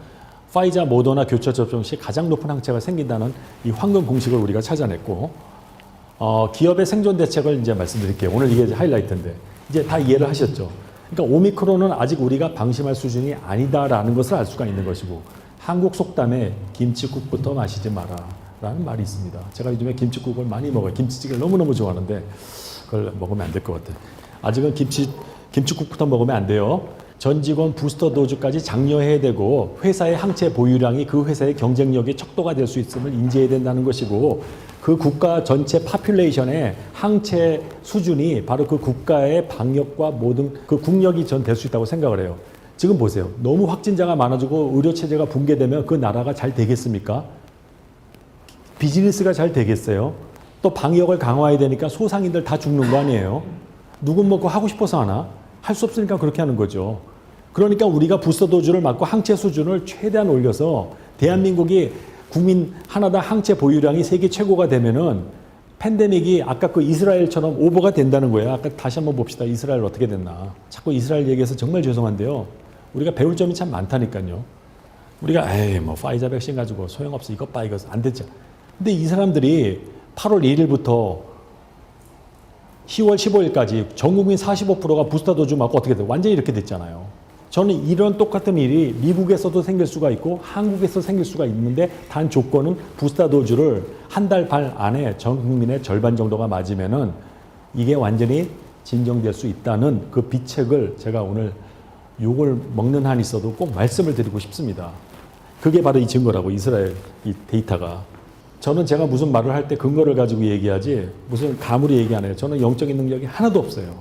파이자 모더나 교차 접종 시 가장 높은 항체가 생긴다는 이 황금 공식을 우리가 찾아냈고 기업의 생존 대책을 이제 말씀드릴게요. 오늘 이게 하이라이트인데 이제 다 이해를 하셨죠. 그러니까 오미크론은 아직 우리가 방심할 수준이 아니다라는 것을 알 수가 있는 것이고 한국 속담에 김치국부터 마시지 마라 라는 말이 있습니다. 제가 요즘에 김치국을 많이 먹어요. 김치찌개를 너무너무 좋아하는데 그걸 먹으면 안 될 것 같아요. 아직은 김치국부터 먹으면 안 돼요. 전 직원 부스터 도즈까지 장려해야 되고 회사의 항체 보유량이 그 회사의 경쟁력의 척도가 될 수 있음을 인지해야 된다는 것이고 그 국가 전체 파퓰레이션의 항체 수준이 바로 그 국가의 방역과 모든 그 국력이 전 될 수 있다고 생각을 해요. 지금 보세요. 너무 확진자가 많아지고 의료체제가 붕괴되면 그 나라가 잘 되겠습니까? 비즈니스가 잘 되겠어요? 또 방역을 강화해야 되니까 소상인들 다 죽는 거 아니에요? 누군 뭐 그거 하고 싶어서 하나? 할 수 없으니까 그렇게 하는 거죠. 그러니까 우리가 부스터 도주를 맞고 항체 수준을 최대한 올려서 대한민국이 국민 하나당 항체 보유량이 세계 최고가 되면은 팬데믹이 아까 그 이스라엘처럼 오버가 된다는 거예요. 아까 다시 한번 봅시다. 이스라엘 어떻게 됐나. 자꾸 이스라엘 얘기해서 정말 죄송한데요. 우리가 배울 점이 참 많다니까요. 우리가 에이 뭐 파이자 백신 가지고 소용없어. 이것 봐 이거 안 됐죠. 근데 이 사람들이 8월 1일부터 10월 15일까지 전 국민 45%가 부스터 도주 맞고 어떻게 돼요? 완전히 이렇게 됐잖아요. 저는 이런 똑같은 일이 미국에서도 생길 수가 있고 한국에서 생길 수가 있는데 단 조건은 부스터 도주를 한 달 반 안에 전 국민의 절반 정도가 맞으면은 이게 완전히 진정될 수 있다는 그 비책을 제가 오늘 욕을 먹는 한이 있어도 꼭 말씀을 드리고 싶습니다. 그게 바로 이 증거라고 이스라엘 이 데이터가. 저는 제가 무슨 말을 할 때 근거를 가지고 얘기하지 무슨 가물이 얘기 안 해요. 저는 영적인 능력이 하나도 없어요.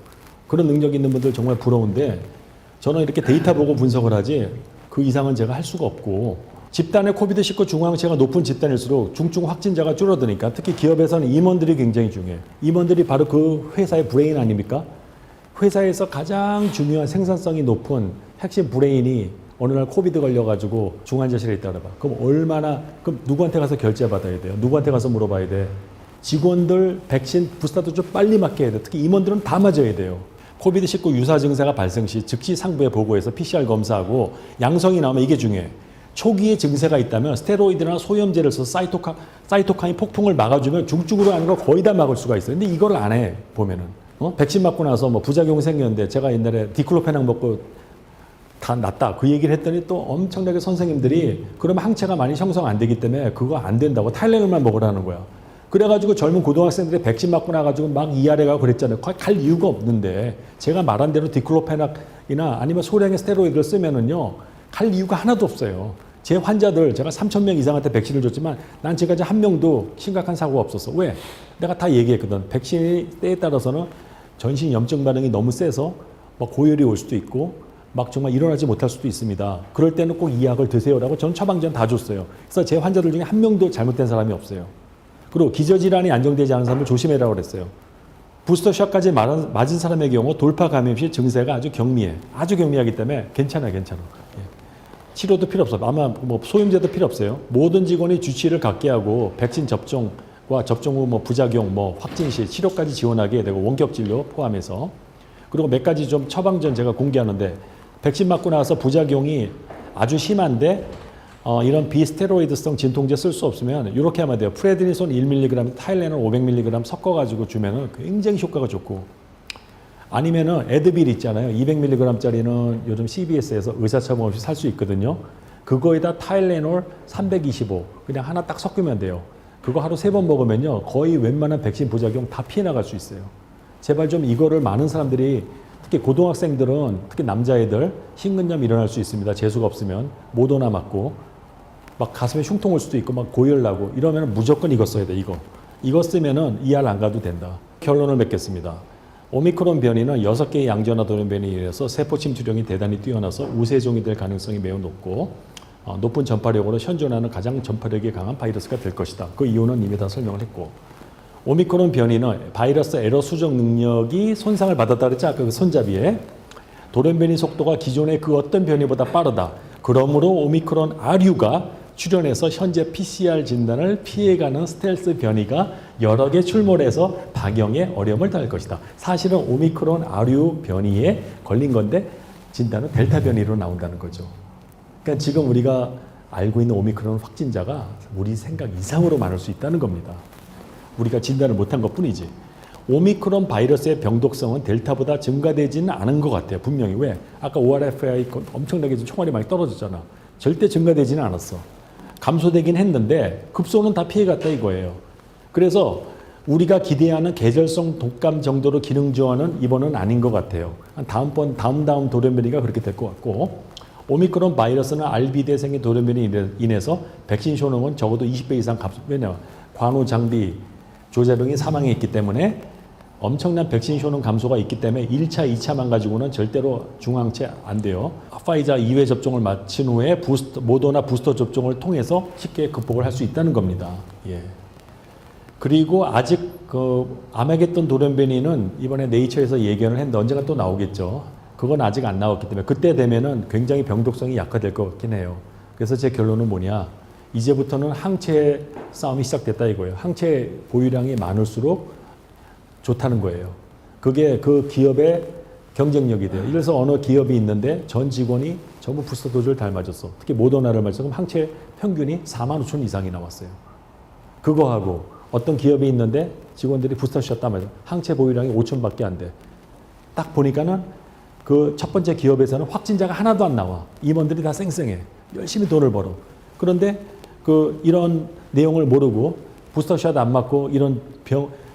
그런 능력 있는 분들 정말 부러운데 저는 이렇게 데이터 보고 분석을 하지 그 이상은 제가 할 수가 없고 집단의 코비드19 중앙체가 높은 집단일수록 중증 확진자가 줄어드니까 특히 기업에서는 임원들이 굉장히 중요해요. 임원들이 바로 그 회사의 브레인 아닙니까? 회사에서 가장 중요한 생산성이 높은 핵심 브레인이 어느 날 코비드 걸려가지고 중환자실에 있다 그래봐. 그럼 그럼 누구한테 가서 결제 받아야 돼요? 누구한테 가서 물어봐야 돼? 직원들 백신 부스터도 좀 빨리 맞게 해야 돼. 특히 임원들은 다 맞아야 돼요. 코비드19 유사 증세가 발생 시 즉시 상부에 보고해서 PCR 검사하고 양성이 나오면 이게 중요해. 초기에 증세가 있다면 스테로이드나 소염제를 써서 사이토카인 폭풍을 막아주면 중증으로 하는 걸 거의 다 막을 수가 있어요. 근데 이걸 안 해, 보면은. 백신 맞고 나서 뭐 부작용 생겼는데 제가 옛날에 디클로페낙 먹고 다 낫다. 그 얘기를 했더니 또 엄청나게 선생님들이 그러면 항체가 많이 형성 안 되기 때문에 그거 안 된다고 타일레놀만 먹으라는 거야. 그래가지고 젊은 고등학생들이 백신 맞고 나가지고 막 이하래가고 그랬잖아요. 갈 이유가 없는데 제가 말한 대로 디클로페낙이나 아니면 소량의 스테로이드를 쓰면은요. 갈 이유가 하나도 없어요. 제 환자들 제가 3,000명 이상한테 백신을 줬지만 난 지금까지 한 명도 심각한 사고가 없었어. 왜? 내가 다 얘기했거든. 백신이 때에 따라서는 전신 염증 반응이 너무 세서 막 고열이 올 수도 있고 막 정말 일어나지 못할 수도 있습니다. 그럴 때는 꼭 이 약을 드세요라고 전 처방전 다 줬어요. 그래서 제 환자들 중에 한 명도 잘못된 사람이 없어요. 그리고 기저질환이 안정되지 않은 사람을 조심해라고 그랬어요. 부스터샷까지 맞은 사람의 경우 돌파 감염 시 증세가 아주 경미해. 아주 경미하기 때문에 괜찮아. 예. 치료도 필요 없어. 아마 뭐 소염제도 필요 없어요. 모든 직원이 주치의를 갖게 하고 백신 접종과 접종 후 뭐 부작용, 뭐 확진 시 치료까지 지원하게 되고 원격 진료 포함해서 그리고 몇 가지 좀 처방전 제가 공개하는데 백신 맞고 나서 부작용이 아주 심한데 이런 비스테로이드성 진통제 쓸 수 없으면 이렇게 하면 돼요. 프레드니손 1mg, 타일레놀 500mg 섞어가지고 주면은 굉장히 효과가 좋고 아니면은 에드빌 있잖아요. 200mg짜리는 요즘 CVS에서 의사처분 없이 살 수 있거든요. 그거에다 타일레놀 325 그냥 하나 딱 섞으면 돼요. 그거 하루 3번 먹으면요. 거의 웬만한 백신 부작용 다 피해 나갈 수 있어요. 제발 좀 이거를 많은 사람들이 특히 고등학생들은 특히 남자애들 심근염 일어날 수 있습니다. 재수가 없으면 모더나 맞고 막 가슴에 흉통 올 수도 있고 막 고열 나고 이러면 무조건 이거 써야 돼. 이거 쓰면은 ER 안 가도 된다. 결론을 맺겠습니다. 오미크론 변이는 6개의 양전화 돌연 변이에 의해서 세포 침투력이 대단히 뛰어나서 우세종이 될 가능성이 매우 높고 높은 전파력으로 현존하는 가장 전파력이 강한 바이러스가 될 것이다. 그 이유는 이미 다 설명을 했고 오미크론 변이는 바이러스 에러 수정 능력이 손상을 받았다 그랬죠. 아까 그 손잡이에 돌연 변이 속도가 기존의 그 어떤 변이보다 빠르다. 그러므로 오미크론 RU가 출현해서 현재 PCR 진단을 피해가는 스텔스 변이가 여러 개 출몰해서 박영에 어려움을 당할 것이다. 사실은 오미크론 RU 변이에 걸린 건데 진단은 델타 변이로 나온다는 거죠. 그러니까 지금 우리가 알고 있는 오미크론 확진자가 우리 생각 이상으로 많을 수 있다는 겁니다. 우리가 진단을 못한 것뿐이지. 오미크론 바이러스의 병독성은 델타보다 증가되지는 않은 것 같아요. 분명히. 왜? 아까 ORFI 엄청나게 총알이 많이 떨어졌잖아. 절대 증가되지는 않았어. 감소되긴 했는데 급소는 다 피해갔다 이거예요. 그래서 우리가 기대하는 계절성 독감 정도로 기능 저하는 이번은 아닌 것 같아요. 다음 돌연변이가 그렇게 될 것 같고 오미크론 바이러스는 RB대생의 돌연변이에 인해서 백신 효능은 적어도 20배 이상 왜냐 관우 장비 조자병이 사망해 있기 때문에 엄청난 백신 효능 감소가 있기 때문에 1차, 2차만 가지고는 절대로 중앙체 안 돼요. 파이자 2회 접종을 마친 후에 모더나 부스터 접종을 통해서 쉽게 극복을 할 수 있다는 겁니다. 예. 그리고 아직 그 아메게돈 돌연변이는 이번에 네이처에서 예견을 했는데 언젠가 또 나오겠죠. 그건 아직 안 나왔기 때문에 그때 되면은 굉장히 병독성이 약화될 것 같긴 해요. 그래서 제 결론은 뭐냐? 이제부터는 항체 싸움이 시작됐다 이거예요. 항체 보유량이 많을수록 좋다는 거예요. 그게 그 기업의 경쟁력이 돼요. 그래서 어느 기업이 있는데 전 직원이 전부 부스터 도즈를 다 맞았어. 특히 모더나를 맞았어. 그럼 항체 평균이 4만 5천 이상이 나왔어요. 그거하고 어떤 기업이 있는데 직원들이 부스터 샷 다 맞아. 항체 보유량이 5천밖에 안 돼. 딱 보니까는 그 첫 번째 기업에서는 확진자가 하나도 안 나와. 임원들이 다 쌩쌩해. 열심히 돈을 벌어. 그런데 그 이런 내용을 모르고 부스터샷 안 맞고 이런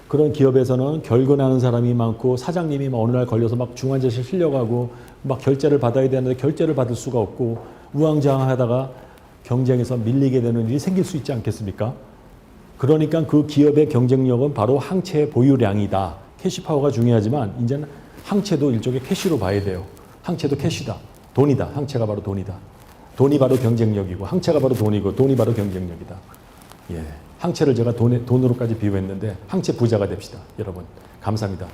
그런 기업에서는 결근하는 사람이 많고 사장님이 막 어느 날 걸려서 막 중환자실 실려가고 막 결제를 받아야 되는데 결제를 받을 수가 없고 우왕좌왕하다가 경쟁에서 밀리게 되는 일이 생길 수 있지 않겠습니까? 그러니까 그 기업의 경쟁력은 바로 항체 보유량이다. 캐시파워가 중요하지만 이제는 항체도 일종의 캐시로 봐야 돼요. 항체도 캐시다. 돈이다. 항체가 바로 돈이다. 돈이 바로 경쟁력이고 항체가 바로 돈이고 돈이 바로 경쟁력이다. 예. 항체를 제가 돈으로까지 비유했는데 항체 부자가 됩시다. 여러분 감사합니다.